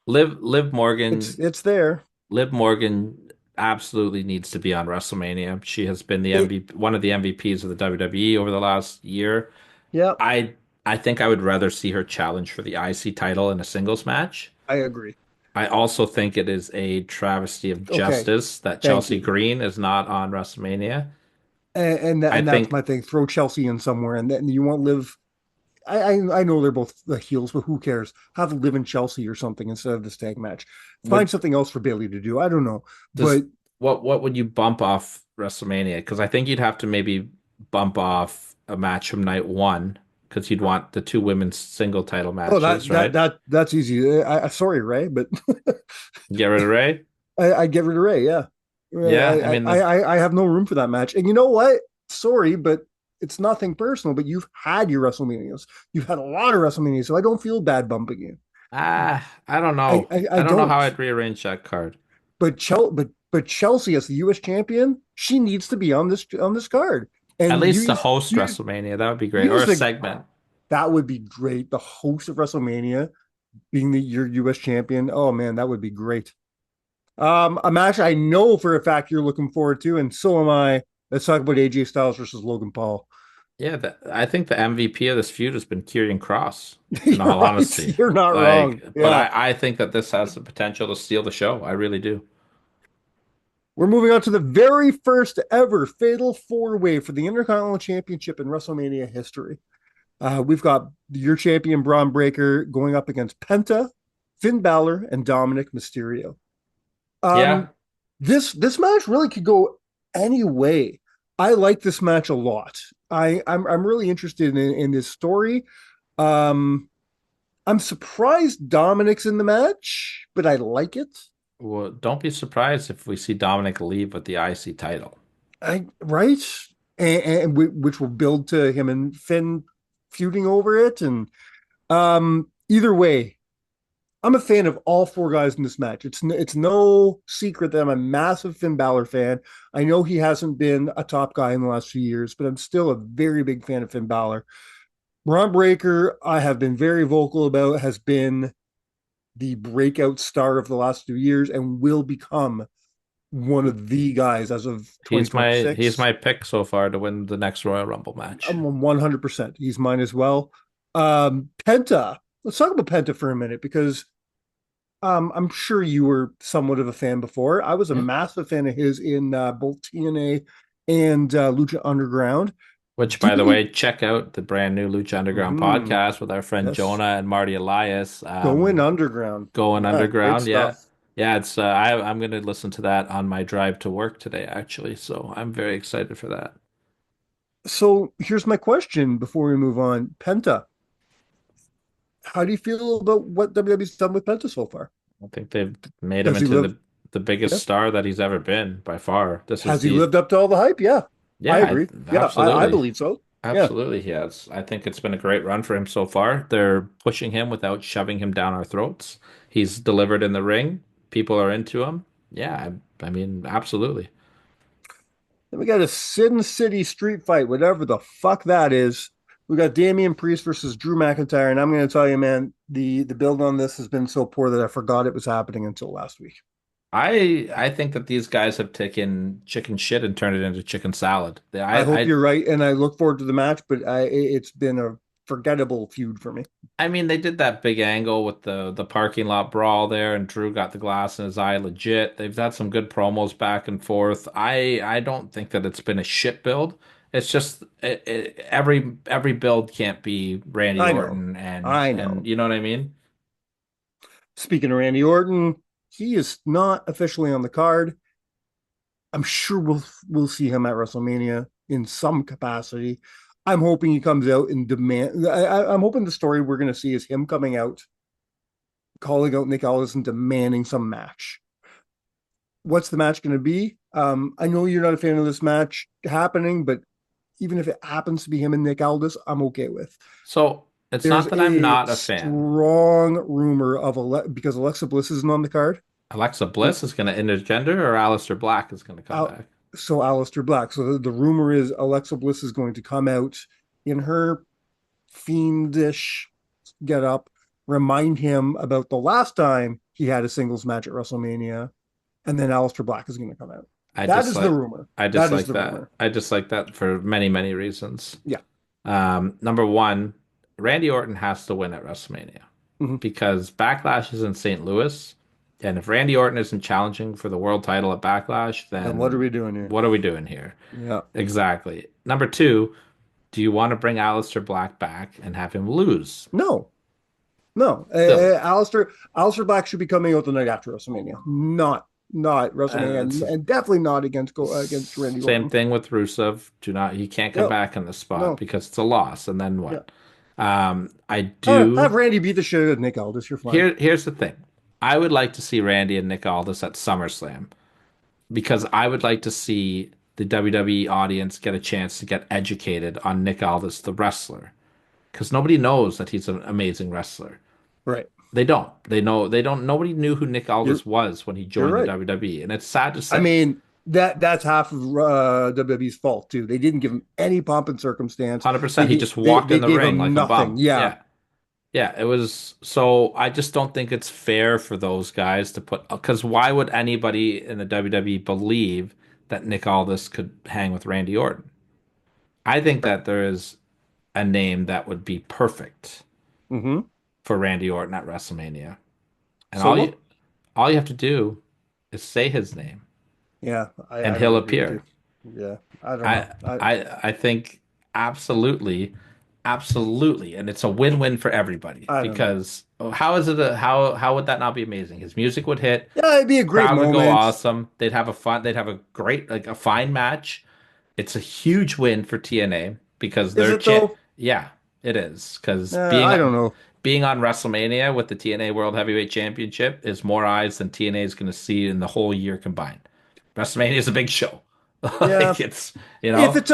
Liv It's Morgan it's there. Liv Morgan absolutely needs to be on WrestleMania. She has been the It, MVP, one of the MVPs of the WWE over the last year. yeah, I I think I would rather see her challenge for the IC title in a singles match. I agree. I also think it is a travesty of Okay, justice that thank Chelsea you. Green is not on WrestleMania. I And that's think my thing. Throw Chelsea in somewhere, and then you won't live. I know they're both the heels, but who cares? Have Liv in Chelsea or something instead of this tag match. Find would something else for Bailey to do. I don't know, does but what would you bump off WrestleMania? Because I think you'd have to maybe bump off a match from night one because you'd want the two women's single title oh, matches, right? that's easy. Sorry, Ray, but Get rid of Ray. I get rid of Ray. Yeah, Yeah, I mean, I have no room for that match. And you know what? Sorry, but it's nothing personal. But you've had your WrestleManias. You've had a lot of WrestleManias, so I don't feel bad bumping you. I don't I know. I, I I don't know how don't. I'd rearrange that card. But Chelsea as the U.S. champion, she needs to be on this card. At And least to host you WrestleMania, that would be great, or use a segment. that would be great. The host of WrestleMania being your U.S. champion. Oh man, that would be great. A match I know for a fact you're looking forward to, and so am I. Let's talk about AJ Styles versus Logan Paul. Yeah, I think the MVP of this feud has been Kieran Cross, in You're all right. honesty. You're not wrong. But Yeah. I think that this has the potential to steal the show. I really do. We're moving on to the very first ever Fatal Four Way for the Intercontinental Championship in WrestleMania history. We've got your champion Braun Breaker going up against Penta, Finn Balor, and Dominic Mysterio. Yeah. Um, this match really could go any way. I like this match a lot. I'm really interested in this story. Um, I'm surprised Dominic's in the match, but I like it. Well, don't be surprised if we see Dominic leave with the IC title. I right, and which will build to him and Finn feuding over it. And either way, I'm a fan of all four guys in this match. It's no secret that I'm a massive Finn Balor fan. I know he hasn't been a top guy in the last few years, but I'm still a very big fan of Finn Balor. Braun Breaker, I have been very vocal about, has been the breakout star of the last 2 years and will become one of the guys as of He's 2026. my pick so far to win the next Royal Rumble match. I'm 100%. He's mine as well. Penta. Let's talk about Penta for a minute because I'm sure you were somewhat of a fan before. I was a Hmm? massive fan of his in both TNA and Lucha Underground. Which, Do by the we? way, check out the brand new Lucha Underground Mhm. podcast with our friend Yes, Jonah and Marty Elias. going underground. Going Yeah, great underground, yeah. stuff. Yeah, it's I'm gonna listen to that on my drive to work today, actually. So I'm very excited for that. So here's my question before we move on. Penta, how do you feel about what WWE's done with Penta so far? I think they've made him Has he into lived? the biggest Yeah. star that he's ever been by far. This is Has he the lived up to all the hype? Yeah, I yeah, agree. Yeah, I absolutely. believe so. Yeah. Absolutely, he has. I think it's been a great run for him so far. They're pushing him without shoving him down our throats. He's delivered in the ring. People are into him. Yeah, I mean, absolutely. Then we got a Sin City street fight, whatever the fuck that is. We got Damian Priest versus Drew McIntyre, and I'm going to tell you, man, the build on this has been so poor that I forgot it was happening until last week. I think that these guys have taken chicken shit and turned it into chicken salad. I hope you're right, and I look forward to the match, but it's been a forgettable feud for me. I mean, they did that big angle with the parking lot brawl there, and Drew got the glass in his eye legit. They've had some good promos back and forth. I don't think that it's been a shit build. It's just every build can't be Randy I know, Orton I and know. you know what I mean? Speaking of Randy Orton, he is not officially on the card. I'm sure we'll see him at WrestleMania in some capacity. I'm hoping he comes out and demand. I'm hoping the story we're going to see is him coming out, calling out Nick Aldis and demanding some match. What's the match going to be? I know you're not a fan of this match happening, but even if it happens to be him and Nick Aldis, I'm okay with. So it's There's not that I'm a not a fan. strong rumor of because Alexa Bliss isn't on the card. Alexa Bliss is going to intergender, or Aleister Black is going to come Out, back. so Aleister Black. So the rumor is Alexa Bliss is going to come out in her fiendish get up, remind him about the last time he had a singles match at WrestleMania, and then Aleister Black is going to come out. I That is the dislike rumor. I That is dislike the that. rumor. I dislike that for many, many reasons. Yeah. Number one, Randy Orton has to win at WrestleMania Mm-hmm. because Backlash is in St. Louis, and if Randy Orton isn't challenging for the world title at Backlash, Then what are we then doing here? what are we doing here? Yeah. Exactly. Number two, do you want to bring Aleister Black back and have him lose? No. No. Still, Aleister Black should be coming out the night after WrestleMania. Not WrestleMania, it's and definitely not against Randy same Orton. thing with Rusev. He can't come No. back in the spot No. because it's a loss. And then Yeah. what? I Have do. Randy beat the shit out of Nick Aldis. You're fine. Here's the thing. I would like to see Randy and Nick Aldis at SummerSlam because I would like to see the WWE audience get a chance to get educated on Nick Aldis, the wrestler, because nobody knows that he's an amazing wrestler. Right. They don't. They don't. Nobody knew who Nick You're Aldis was when he you're joined the right. WWE, and it's sad to I say. mean, that's half of WWE's fault too. They didn't give him any pomp and circumstance. 100%. He just walked They in the gave ring him like a nothing. bum. Yeah. Yeah. Yeah, it was so I just don't think it's fair for those guys to put because why would anybody in the WWE believe that Nick Aldis could hang with Randy Orton? I think Right. that there is a name that would be perfect Mm-hmm. for Randy Orton at WrestleMania. And Solo. all you have to do is say his name Yeah, and I he'll would agree with you. appear. Yeah, I don't I know. I think absolutely, absolutely, and it's a win-win for everybody I don't know. because how is it how would that not be amazing? His music would hit, Yeah, it'd be a great crowd would go moment. awesome. They'd have a great like a fine match. It's a huge win for TNA because Is they're it though? yeah, it is because I don't know. being on WrestleMania with the TNA World Heavyweight Championship is more eyes than TNA is going to see in the whole year combined. WrestleMania is a big show. Yeah, Like it's, you know, if it's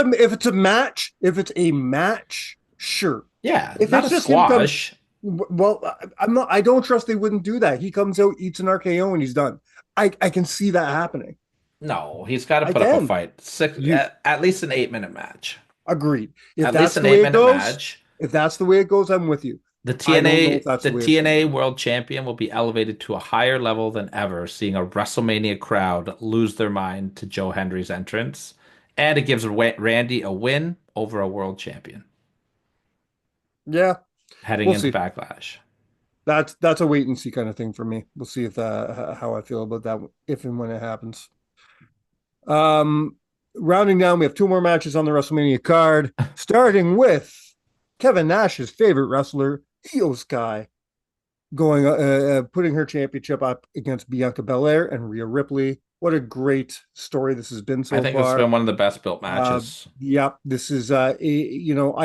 a match, sure. yeah, If not it's a just him come, squash. well, I'm not. I don't trust they wouldn't do that. He comes out, eats an RKO, and he's done. I can see that happening. No, he's got to I put up a can. fight. Six You at least an 8 minute match. agreed. If At least that's an the way eight it minute goes, match. if that's the way it goes, I'm with you. The I don't know if TNA that's the the way it's going to TNA go. World Champion will be elevated to a higher level than ever, seeing a WrestleMania crowd lose their mind to Joe Hendry's entrance, and it gives Randy a win over a world champion Yeah, heading we'll into see. Backlash. That's a wait and see kind of thing for me. We'll see if how I feel about that if and when it happens. Um, Rounding down, we have two more matches on the WrestleMania card, starting with Kevin Nash's favorite wrestler, Io Sky, going putting her championship up against Bianca Belair and Rhea Ripley. What a great story this has been I so think this has far. been one of the best built Uh, matches. yeah, this is I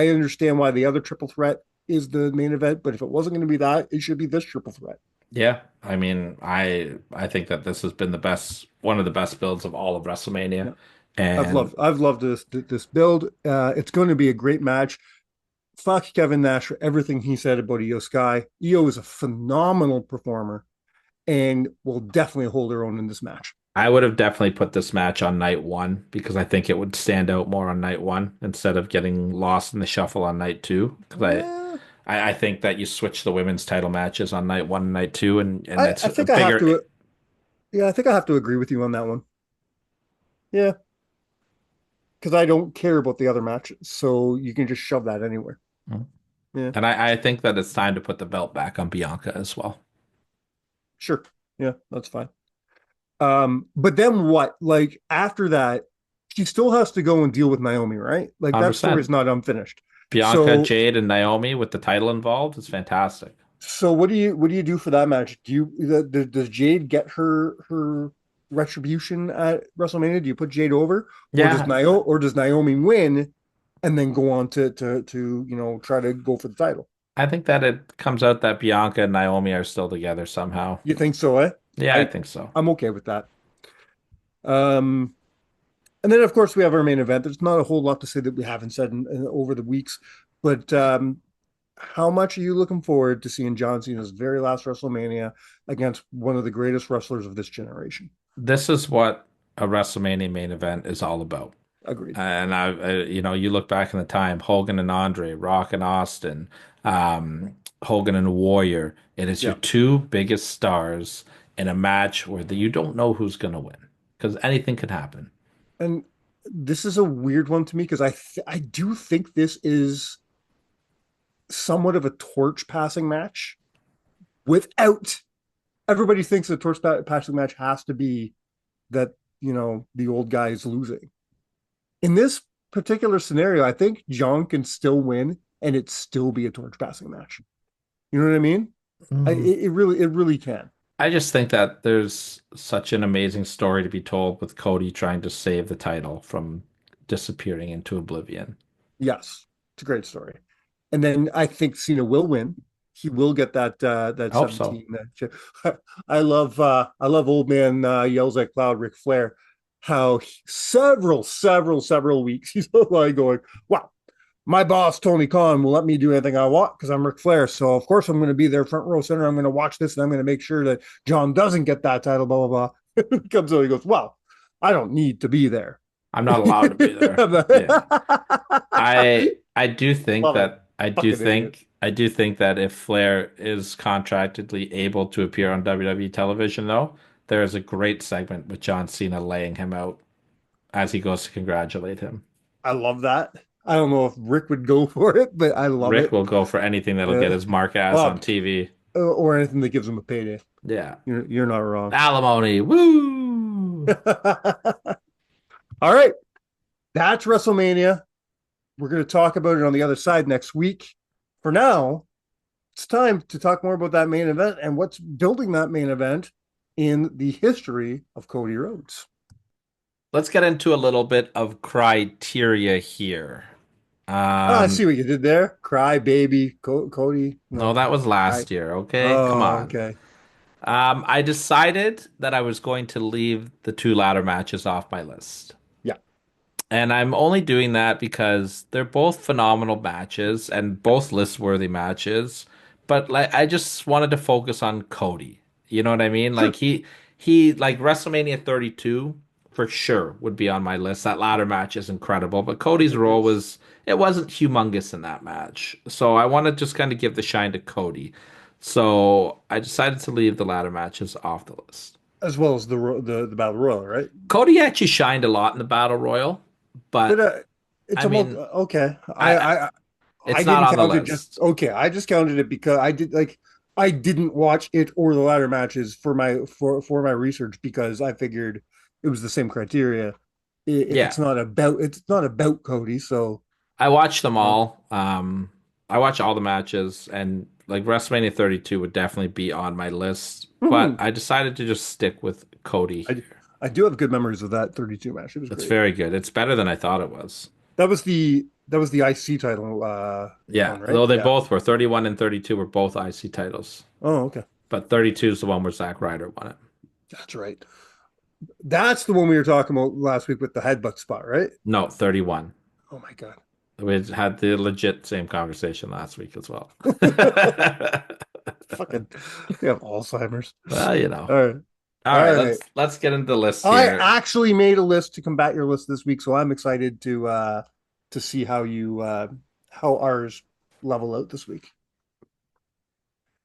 understand why the other triple threat is the main event, but if it wasn't going to be that, it should be this triple threat. Yeah, I mean, I think that this has been the best, one of the best builds of all of WrestleMania, Yeah, and I've loved this build. It's going to be a great match. Fuck Kevin Nash for everything he said about Io Sky. Io is a phenomenal performer and will definitely hold her own in this match. I would have definitely put this match on night one because I think it would stand out more on night one instead of getting lost in the shuffle on night two. Because Yeah, I think that you switch the women's title matches on night one and night two, and it's I a think I have bigger. to. Yeah, I think I have to agree with you on that one. Yeah, because I don't care about the other matches, so you can just shove that anywhere. Yeah, And I think that it's time to put the belt back on Bianca as well. sure. Yeah, that's fine. But then what? Like after that, she still has to go and deal with Naomi, right? Like that story is 100%. not unfinished. Bianca, So Jade, and Naomi with the title involved is fantastic. So what do you do for that match? Does Jade get her retribution at WrestleMania? Do you put Jade over, or Yeah, does Naomi win and then go on to try to go for the title? I think that it comes out that Bianca and Naomi are still together somehow. You think so, eh? Yeah, I I think so. I'm okay with that. Um, and then of course we have our main event. There's not a whole lot to say that we haven't said over the weeks, but how much are you looking forward to seeing John Cena's very last WrestleMania against one of the greatest wrestlers of this generation? This is what a WrestleMania main event is all about. Agreed. And you look back in the time, Hogan and Andre, Rock and Austin, Hogan and Warrior. It is your Yeah. two biggest stars in a match where you don't know who's going to win because anything can happen. And this is a weird one to me because I do think this is somewhat of a torch passing match without everybody thinks the passing match has to be that, the old guy is losing. In this particular scenario, I think John can still win and it still be a torch passing match. You know what I mean? It really can. I just think that there's such an amazing story to be told with Cody trying to save the title from disappearing into oblivion. Yes, it's a great story. And then I think Cena will win. He will get that I hope so. 17. I love old man yells at cloud Ric Flair. How several weeks he's like going, wow, my boss Tony Khan will let me do anything I want because I'm Ric Flair. So of course I'm going to be there front row center. I'm going to watch this and I'm going to make sure that John doesn't get that title. Blah blah blah. He comes out. He goes, well, I don't need to be there. I'm not allowed to be there. Yeah. I do think Love it. that I do Fucking idiot. think I do think that if Flair is contractedly able to appear on WWE television, though, there is a great segment with John Cena laying him out as he goes to congratulate him. I love that. I don't know if Rick would go for it, but I love Rick it. will go for anything that'll get his mark ass on Well, TV. or anything that gives him a payday. Yeah. You're not wrong. Alimony. Woo! All right. That's WrestleMania. We're going to talk about it on the other side next week. For now, it's time to talk more about that main event and what's building that main event in the history of Cody Rhodes. Let's get into a little bit of criteria here. I see what you did there. Cry baby, Cody. No, No, that was I. last year. Okay, come Oh, on. okay. I decided that I was going to leave the two ladder matches off my list. Yeah. And I'm only doing that because they're both phenomenal matches and both list-worthy matches. But like I just wanted to focus on Cody. You know what I mean? Sure. Like he like WrestleMania 32 for sure would be on my list. That ladder match is incredible, but Cody's It role is. was it wasn't humongous in that match. So I want to just kind of give the shine to Cody. So I decided to leave the ladder matches off the list. As well as the battle royal, right? Cody actually shined a lot in the Battle Royal, But but it's I almost mean, okay. I I it's not didn't on the count it just list. okay. I just counted it because I didn't watch it or the ladder matches for my research because I figured it was the same criteria. Yeah, It's not about Cody, so I watched them uh, all. I watched all the matches, and like WrestleMania 32 would definitely be on my list. But mhm. I decided to just stick with Cody I here. I do have good memories of that 32 match. It was It's great. very good. It's better than I thought it was. That was the IC title Yeah, one, right? though they Yeah. both were 31 and 32 were both IC titles, Oh, okay. but 32 is the one where Zack Ryder won it. That's right. That's the one we were talking about last week with the headbutt spot, right? No, 31. Oh my God. We had the legit same conversation last week as well. Fucking, we have Alzheimer's. Well, you know. All right. All All right, right. let's get into the list I here. actually made a list to combat your list this week, so I'm excited to see how ours level out this week.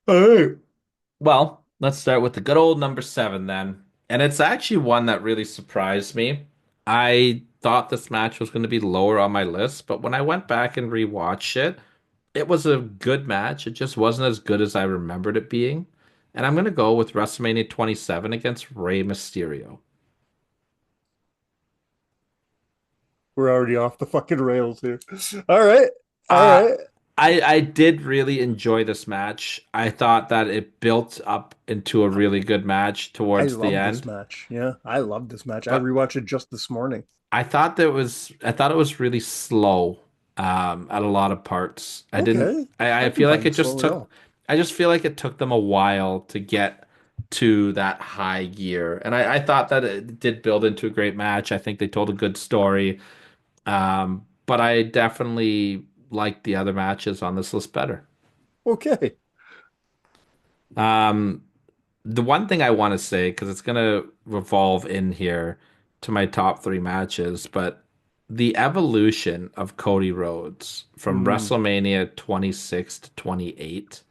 All right. Well, let's start with the good old number seven then. And it's actually one that really surprised me. I thought this match was going to be lower on my list, but when I went back and rewatched it, it was a good match. It just wasn't as good as I remembered it being. And I'm going to go with WrestleMania 27 against Rey Mysterio. We're already off the fucking rails here. All right. All Uh, right. I did really enjoy this match. I thought that it built up into a really good match I towards the love this end. match. Yeah, I love this match. I But rewatched it just this morning. I thought it was really slow at a lot of parts. Okay. I I can feel like find it it just slow at took all. I just feel like it took them a while to get to that high gear. And I thought that it did build into a great match. I think they told a good story. But I definitely liked the other matches on this list better. Okay. Um, the one thing I want to say, because it's gonna revolve in here to my top three matches, but the evolution of Cody Rhodes from Mm, WrestleMania 26 to 28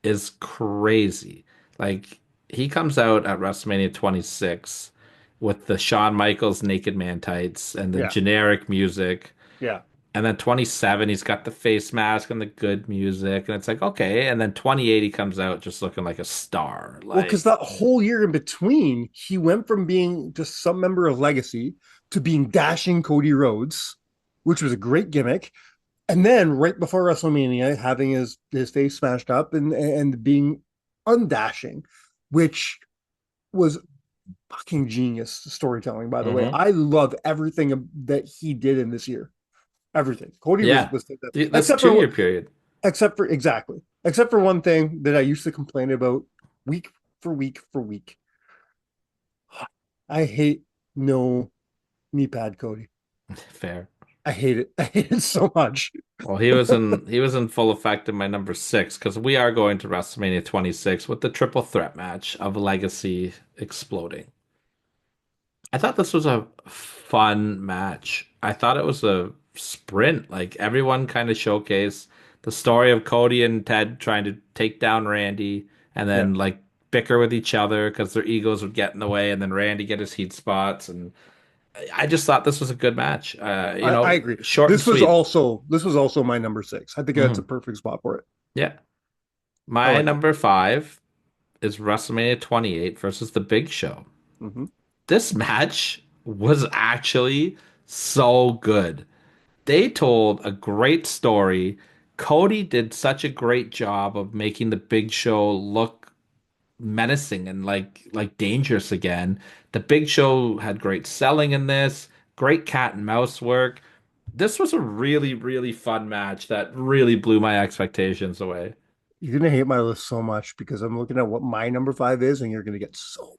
is crazy. Like he comes out at WrestleMania 26 with the Shawn Michaels Naked Man tights and the yeah. generic music. Yeah. And then 27, he's got the face mask and the good music. And it's like, okay. And then 28, he comes out just looking like a star. Well, because Like, that whole year in between, he went from being just some member of Legacy to being dashing Cody Rhodes, which was a great gimmick. And then right before WrestleMania, having his face smashed up and being undashing, which was fucking genius storytelling, by the way. hmm I love everything that he did in this year. Everything. Cody was yeah, was this except for 2 year period. exactly. Except for one thing that I used to complain about week for week for week. I hate no knee pad Cody. Fair. I hate it. I hate it so much. Well, he was in full effect in my number six because we are going to WrestleMania 26 with the triple threat match of Legacy exploding. I thought this was a fun match. I thought it was a sprint. Like everyone kind of showcased the story of Cody and Ted trying to take down Randy and Yeah, then like bicker with each other because their egos would get in the way and then Randy get his heat spots. And I just thought this was a good match. I agree. Short and This was sweet. also this was also my number six. I think that's a hmm perfect spot for it. Yeah. I My like it. number five is WrestleMania 28 versus The Big Show. Hmm. This match was actually so good. They told a great story. Cody did such a great job of making the Big Show look menacing and like dangerous again. The Big Show had great selling in this, great cat and mouse work. This was a really, really fun match that really blew my expectations away. You're gonna hate my list so much because I'm looking at what my number five is, and you're gonna get so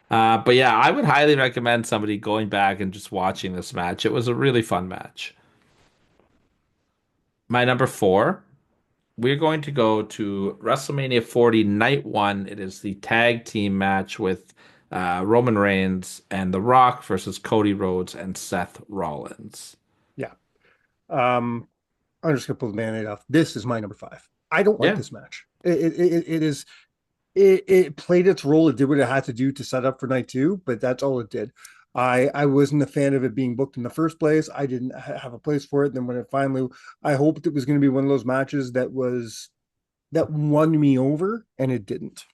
But yeah, I would highly recommend somebody going back and just watching this match. It was a really fun match. My number four, we're going to go to WrestleMania 40 Night 1. It is the tag team match with Roman Reigns and The Rock versus Cody Rhodes and Seth Rollins. Yeah. Um, I'm just gonna pull the Band-Aid off. This is my number five. I don't like Yeah, this match. It is it played its role. It did what it had to do to set up for night two, but that's all it did. I wasn't a fan of it being booked in the first place. I didn't have a place for it. Then when it finally, I hoped it was going to be one of those matches that won me over, and it didn't.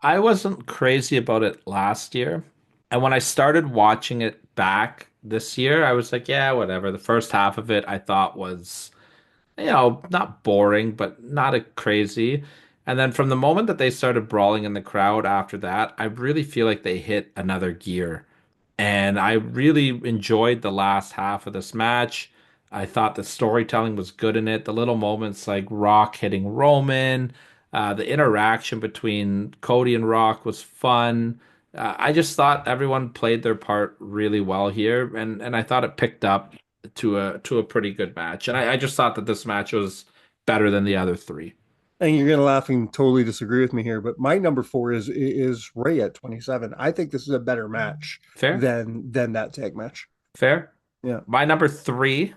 I wasn't crazy about it last year. And when I started watching it back this year, I was like, yeah, whatever. The first half of it I thought was, not boring, but not a crazy. And then from the moment that they started brawling in the crowd after that, I really feel like they hit another gear. And I really enjoyed the last half of this match. I thought the storytelling was good in it. The little moments like Rock hitting Roman, the interaction between Cody and Rock was fun. I just thought everyone played their part really well here, and I thought it picked up to a pretty good match. And I just thought that this match was better than the other three. And you're gonna laugh and totally disagree with me here, but my number four is Ray at 27. I think this is a better match Fair? than that tag match. Fair? Yeah. My number three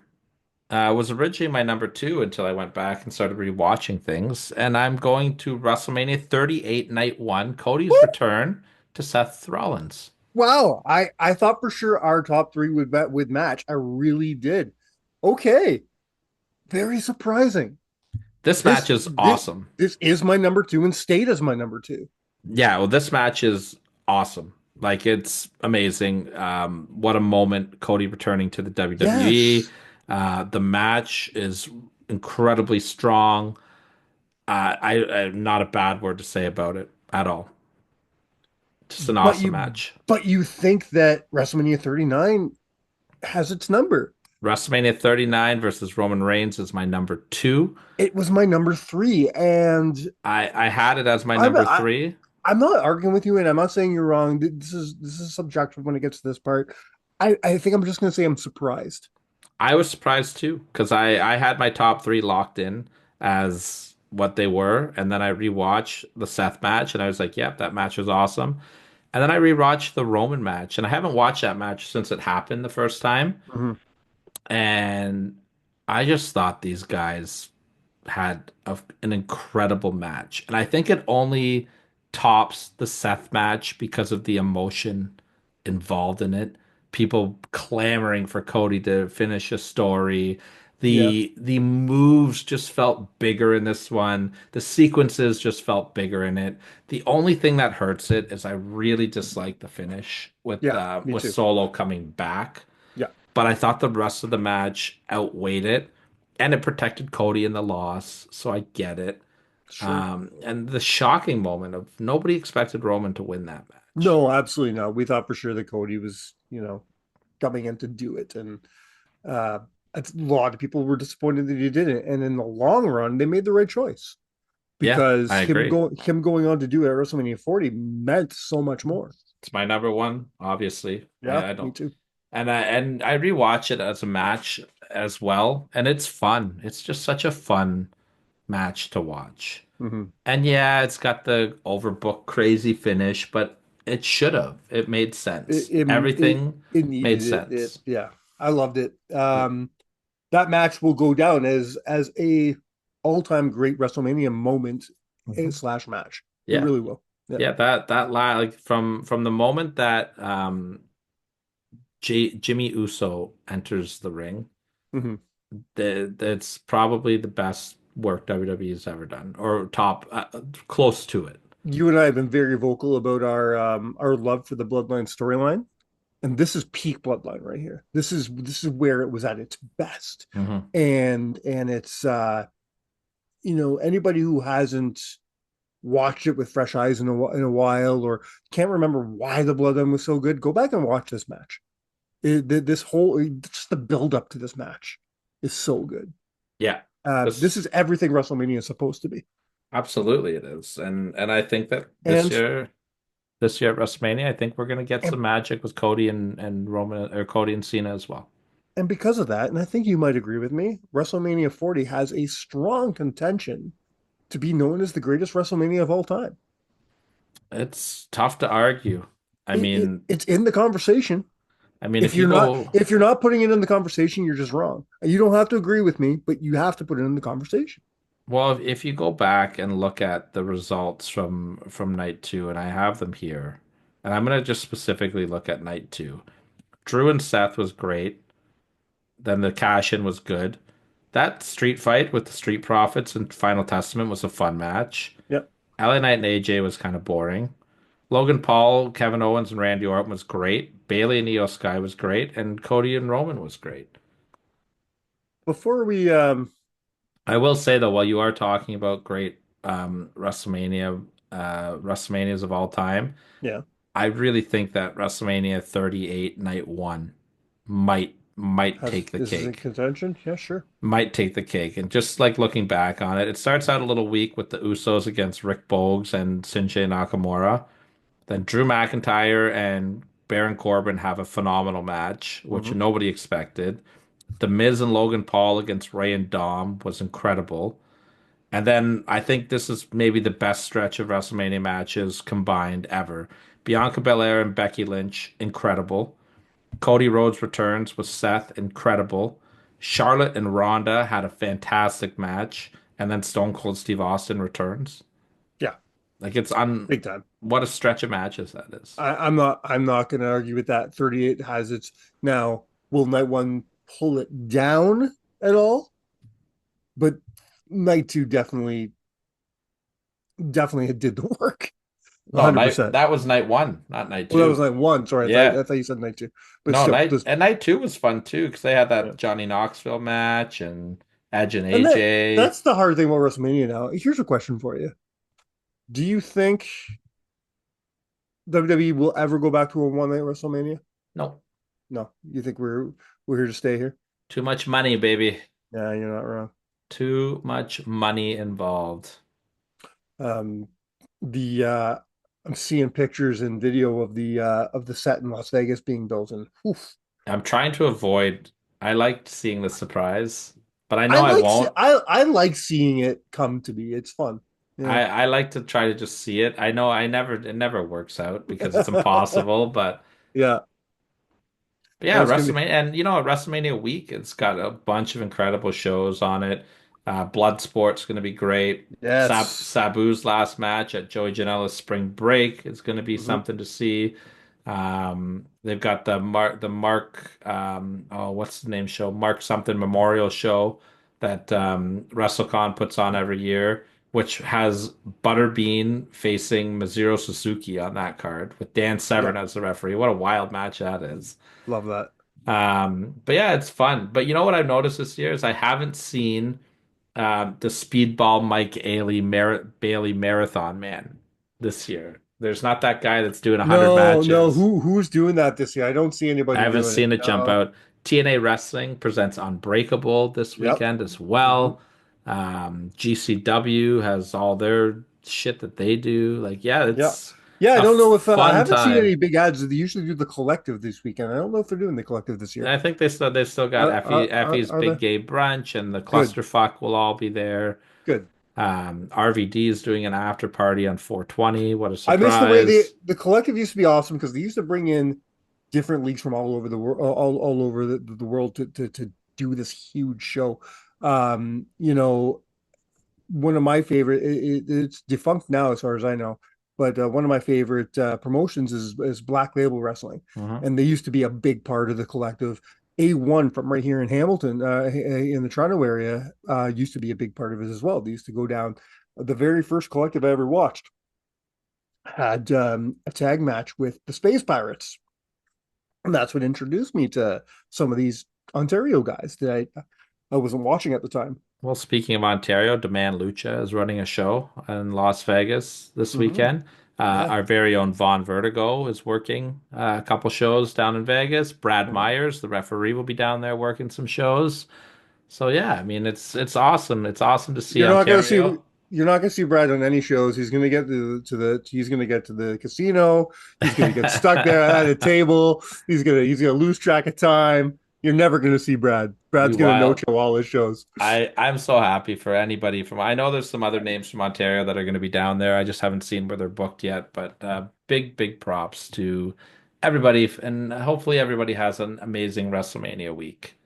was originally my number two until I went back and started rewatching things. And I'm going to WrestleMania 38 Night 1, Cody's return to Seth Rollins. Wow, I thought for sure our top three would match. I really did. Okay, very surprising. This This match is this awesome. this is my number two and stayed as my number two. Yeah, well, this match is awesome. Like, it's amazing. What a moment, Cody returning to the WWE. Yes, The match is incredibly strong. I not a bad word to say about it at all. Just an but awesome you match. but you think that WrestleMania 39 has its number. WrestleMania 39 versus Roman Reigns is my number two. It was my number three, and I had it as my I'm number I, three. I'm not arguing with you, and I'm not saying you're wrong. This is subjective when it gets to this part. I think I'm just going to say I'm surprised. I was surprised too because I had my top three locked in as what they were, and then I rewatched the Seth match, and I was like, "Yep, that match was awesome." And then I rewatched the Roman match, and I haven't watched that match since it happened the first time, Mhm. and I just thought these guys had an incredible match. And I think it only tops the Seth match because of the emotion involved in it. People clamoring for Cody to finish a story. Yeah, The moves just felt bigger in this one. The sequences just felt bigger in it. The only thing that hurts it is I really dislike the finish yeah, me with too. Solo coming back, Yeah, but I thought the rest of the match outweighed it, and it protected Cody in the loss, so I get it. sure. And the shocking moment of nobody expected Roman to win that match. No, absolutely not. We thought for sure that Cody was, coming in to do it, and uh, a lot of people were disappointed that he didn't. And in the long run, they made the right choice Yeah, because I agree. him going on to do it at WrestleMania 40 meant so much more. It's my number one, obviously. Yeah, I me don't, too. and I rewatch it as a match as well, and it's fun. It's just such a fun match to watch. Hmm. And yeah, it's got the overbooked crazy finish, but it should have. It made It, sense. it it Everything it made needed it. sense. Yeah, I loved it. Yeah. That match will go down as a all time great WrestleMania moment Mhm. slash match. It Yeah. really will. Yeah. Yeah, that like from the moment that Jimmy Uso enters the ring, Hmm. that's probably the best work WWE has ever done, or top close to it. You and I have been very vocal about our love for the Bloodline storyline, and this is peak Bloodline right here. This is where it was at its best, Hmm. and it's anybody who hasn't watched it with fresh eyes in a while or can't remember why the Bloodline was so good, go back and watch this match. This whole just the build up to this match is so good. Yeah, This this is everything WrestleMania is supposed to be. absolutely it is, and I think that And this year at WrestleMania, I think we're gonna get and some magic with Cody and Roman or Cody and Cena as well. and because of that, and I think you might agree with me, WrestleMania 40 has a strong contention to be known as the greatest WrestleMania of all time. It's tough to argue. I mean, it's in the conversation. if you go, If you're not putting it in the conversation, you're just wrong. You don't have to agree with me, but you have to put it in the conversation. well, if you go back and look at the results from night two, and I have them here, and I'm gonna just specifically look at night two. Drew and Seth was great. Then the cash in was good. That street fight with the Street Profits and Final Testament was a fun match. Yep. LA Knight and AJ was kind of boring. Logan Paul, Kevin Owens, and Randy Orton was great. Bailey and Io Sky was great, and Cody and Roman was great. Before we I will say though, while you are talking about great WrestleManias of all time, yeah, I really think that WrestleMania 38 Night One might has take the this is in cake. contention. Yeah, sure. Might take the cake. And just like looking back on it, it starts out a little weak with the Usos against Rick Boogs and Shinsuke Nakamura. Then Drew McIntyre and Baron Corbin have a phenomenal match, which Hmm. nobody expected. The Miz and Logan Paul against Ray and Dom was incredible. And then I think this is maybe the best stretch of WrestleMania matches combined ever. Bianca Belair and Becky Lynch, incredible. Cody Rhodes returns with Seth, incredible. Charlotte and Ronda had a fantastic match. And then Stone Cold Steve Austin returns. Yeah, Like it's on big time. what a stretch of matches that is. I'm not going to argue with that. 38 has its now. Will night one pull it down at all? But night two definitely did the work. No, 100%. that was night one, not night Well, that was two. night one. Sorry, Yeah. I thought you said night two. But No, still, this night two was fun too because they had yeah. that Johnny Knoxville match and Edge and And AJ. that's the hard thing about WrestleMania now. Here's a question for you. Do you think WWE will ever go back to a one night WrestleMania? No, No. You think we're here to stay here? too much money, baby. Yeah, you're not wrong. Too much money involved. Um, the I'm seeing pictures and video of the set in Las Vegas being built, and oof. I'm trying to avoid. I liked seeing the surprise, but I know I won't. I like seeing it come to be. It's fun. Yeah. I like to try to just see it. I know it never works out because it's impossible, Yeah. but yeah, That's gonna be WrestleMania, and WrestleMania week, it's got a bunch of incredible shows on it. Bloodsport's going to be great. yes. Sabu's last match at Joey Janela's Spring Break is going to be Hmm. something to see. They've got the Mark oh, what's the name show? Mark something Memorial Show that WrestleCon puts on every year, which has Butterbean facing Mizuru Suzuki on that card with Dan Severn Yeah. as the referee. What a wild match that is. Love that. But yeah, it's fun. But you know what I've noticed this year is I haven't seen the Speedball Mike Bailey Marathon Man this year. There's not that guy that's doing 100 No, no. matches. Who's doing that this year? I don't see I anybody haven't doing it. seen it jump No. out. TNA Wrestling presents Unbreakable this Yep. weekend as Hmm. well. GCW has all their shit that they do. Like, yeah, Yeah. it's Yeah, I a don't know if I fun haven't seen any time. big ads. They usually do the collective this weekend. I don't know if they're doing the collective this year. I think they still got Effie's Are they Big Gay Brunch and the good? Clusterfuck will all be there. Good. RVD is doing an after party on 420. What a I miss the way surprise. the collective used to be awesome because they used to bring in different leagues from all over the world, all over the world to do this huge show. You know, one of my favorite it's defunct now as far as I know, but one of my favorite promotions is Black Label Wrestling, Mhm. and they used to be a big part of the collective. A1 from right here in Hamilton, in the Toronto area, used to be a big part of it as well. They used to go down. The very first collective I ever watched had a tag match with the Space Pirates, and that's what introduced me to some of these Ontario guys that I wasn't watching at the time. Well, speaking of Ontario, Demand Lucha is running a show in Las Vegas this Hmm. weekend. Yeah, Our very own Von Vertigo is working a couple shows down in Vegas. Brad yeah. Myers, the referee, will be down there working some shows. So yeah, I mean it's awesome. It's awesome to see You're not gonna see Ontario. you're not gonna see Brad on any shows. He's gonna get he's gonna get to the casino. He's gonna get stuck there at a table. He's gonna lose track of time. You're never going to see Brad. Brad's Be going to wild. no-show all his shows. I'm so happy for anybody from. I know there's some other names from Ontario that are going to be down there. I just haven't seen where they're booked yet. But big props to everybody, and hopefully everybody has an amazing WrestleMania week.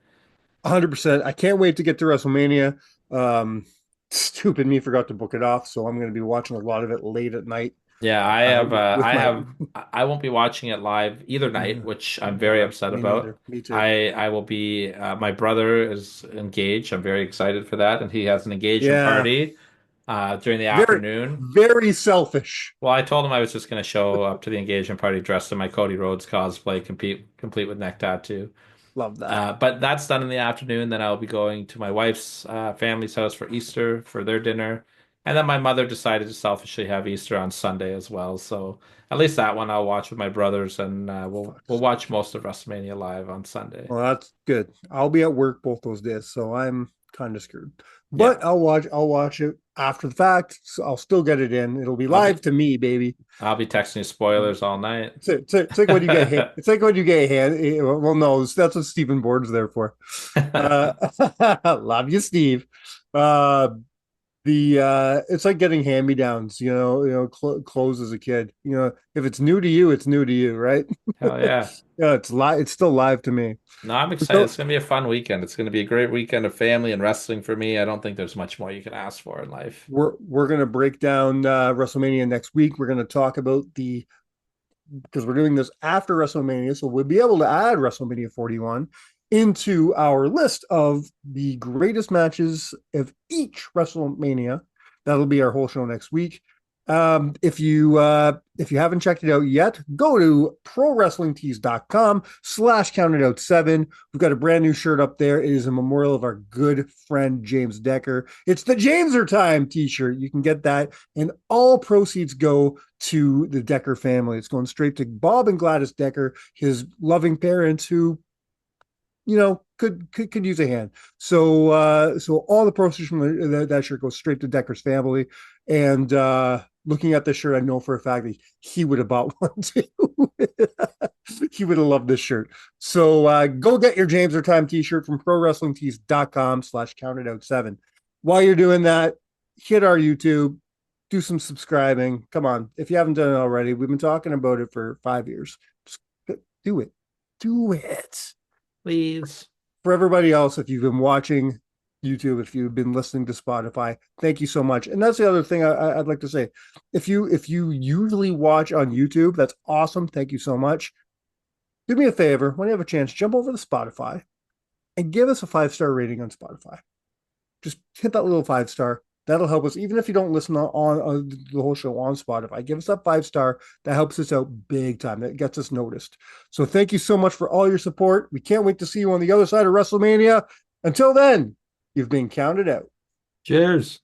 100%. I can't wait to get to WrestleMania. Stupid me forgot to book it off, so I'm going to be watching a lot of it late at night. Yeah, With my I won't be watching it live either night, which I'm very yeah, upset me about. neither. Me too. I will be my brother is engaged. I'm very excited for that, and he has an engagement Yeah, party during the very afternoon. very selfish. Well, I told him I was just going to show up to the engagement party dressed in my Cody Rhodes cosplay, complete with neck tattoo. Love that. But that's done in the afternoon. Then I'll be going to my wife's family's house for Easter for their dinner. And then my mother decided to selfishly have Easter on Sunday as well. So at least that one I'll watch with my brothers, and we'll Fuck. watch most of WrestleMania live on Sunday. Well, that's good. I'll be at work both those days, so I'm kind of screwed. But Yeah, I'll watch it after the fact. So I'll still get it in. It'll be I'll live be to me, baby. I'll be texting you spoilers all night. It's like when you get hit. It's like when you get hit. Well, no, that's what Stephen Bourd's there for. Uh, love you, Steve. Uh, the it's like getting hand-me-downs. Clothes as a kid. If it's new to you, it's new to you, right? Hell yeah. Yeah, it's live. It's still live to me. No, I'm excited. So It's gonna be a fun weekend. It's gonna be a great weekend of family and wrestling for me. I don't think there's much more you can ask for in life. we're gonna break down WrestleMania next week. We're gonna talk about the because we're doing this after WrestleMania, so we'll be able to add WrestleMania 41 into our list of the greatest matches of each WrestleMania. That'll be our whole show next week. If you haven't checked it out yet, go to prowrestlingtees.com/countedout7. We've got a brand new shirt up there. It is a memorial of our good friend James Decker. It's the Jameser Time t-shirt. You can get that, and all proceeds go to the Decker family. It's going straight to Bob and Gladys Decker, his loving parents who could use a hand. So all the proceeds from that shirt goes straight to Decker's family. And looking at this shirt, I know for a fact that he would have bought one too. He would have loved this shirt. So go get your James or Time t-shirt from prowrestlingtees.com/countedout7. While you're doing that, hit our YouTube, do some subscribing. Come on. If you haven't done it already, we've been talking about it for 5 years. Just do it. Do it. Please. For everybody else, if you've been watching YouTube, if you've been listening to Spotify, thank you so much. And that's the other thing I'd like to say. If you usually watch on YouTube, that's awesome. Thank you so much. Do me a favor, when you have a chance, jump over to Spotify and give us a 5-star rating on Spotify. Just hit that little 5-star. That'll help us. Even if you don't listen on the whole show on Spotify, give us that 5-star. That helps us out big time. That gets us noticed. So thank you so much for all your support. We can't wait to see you on the other side of WrestleMania. Until then, you've been counted out. Cheers.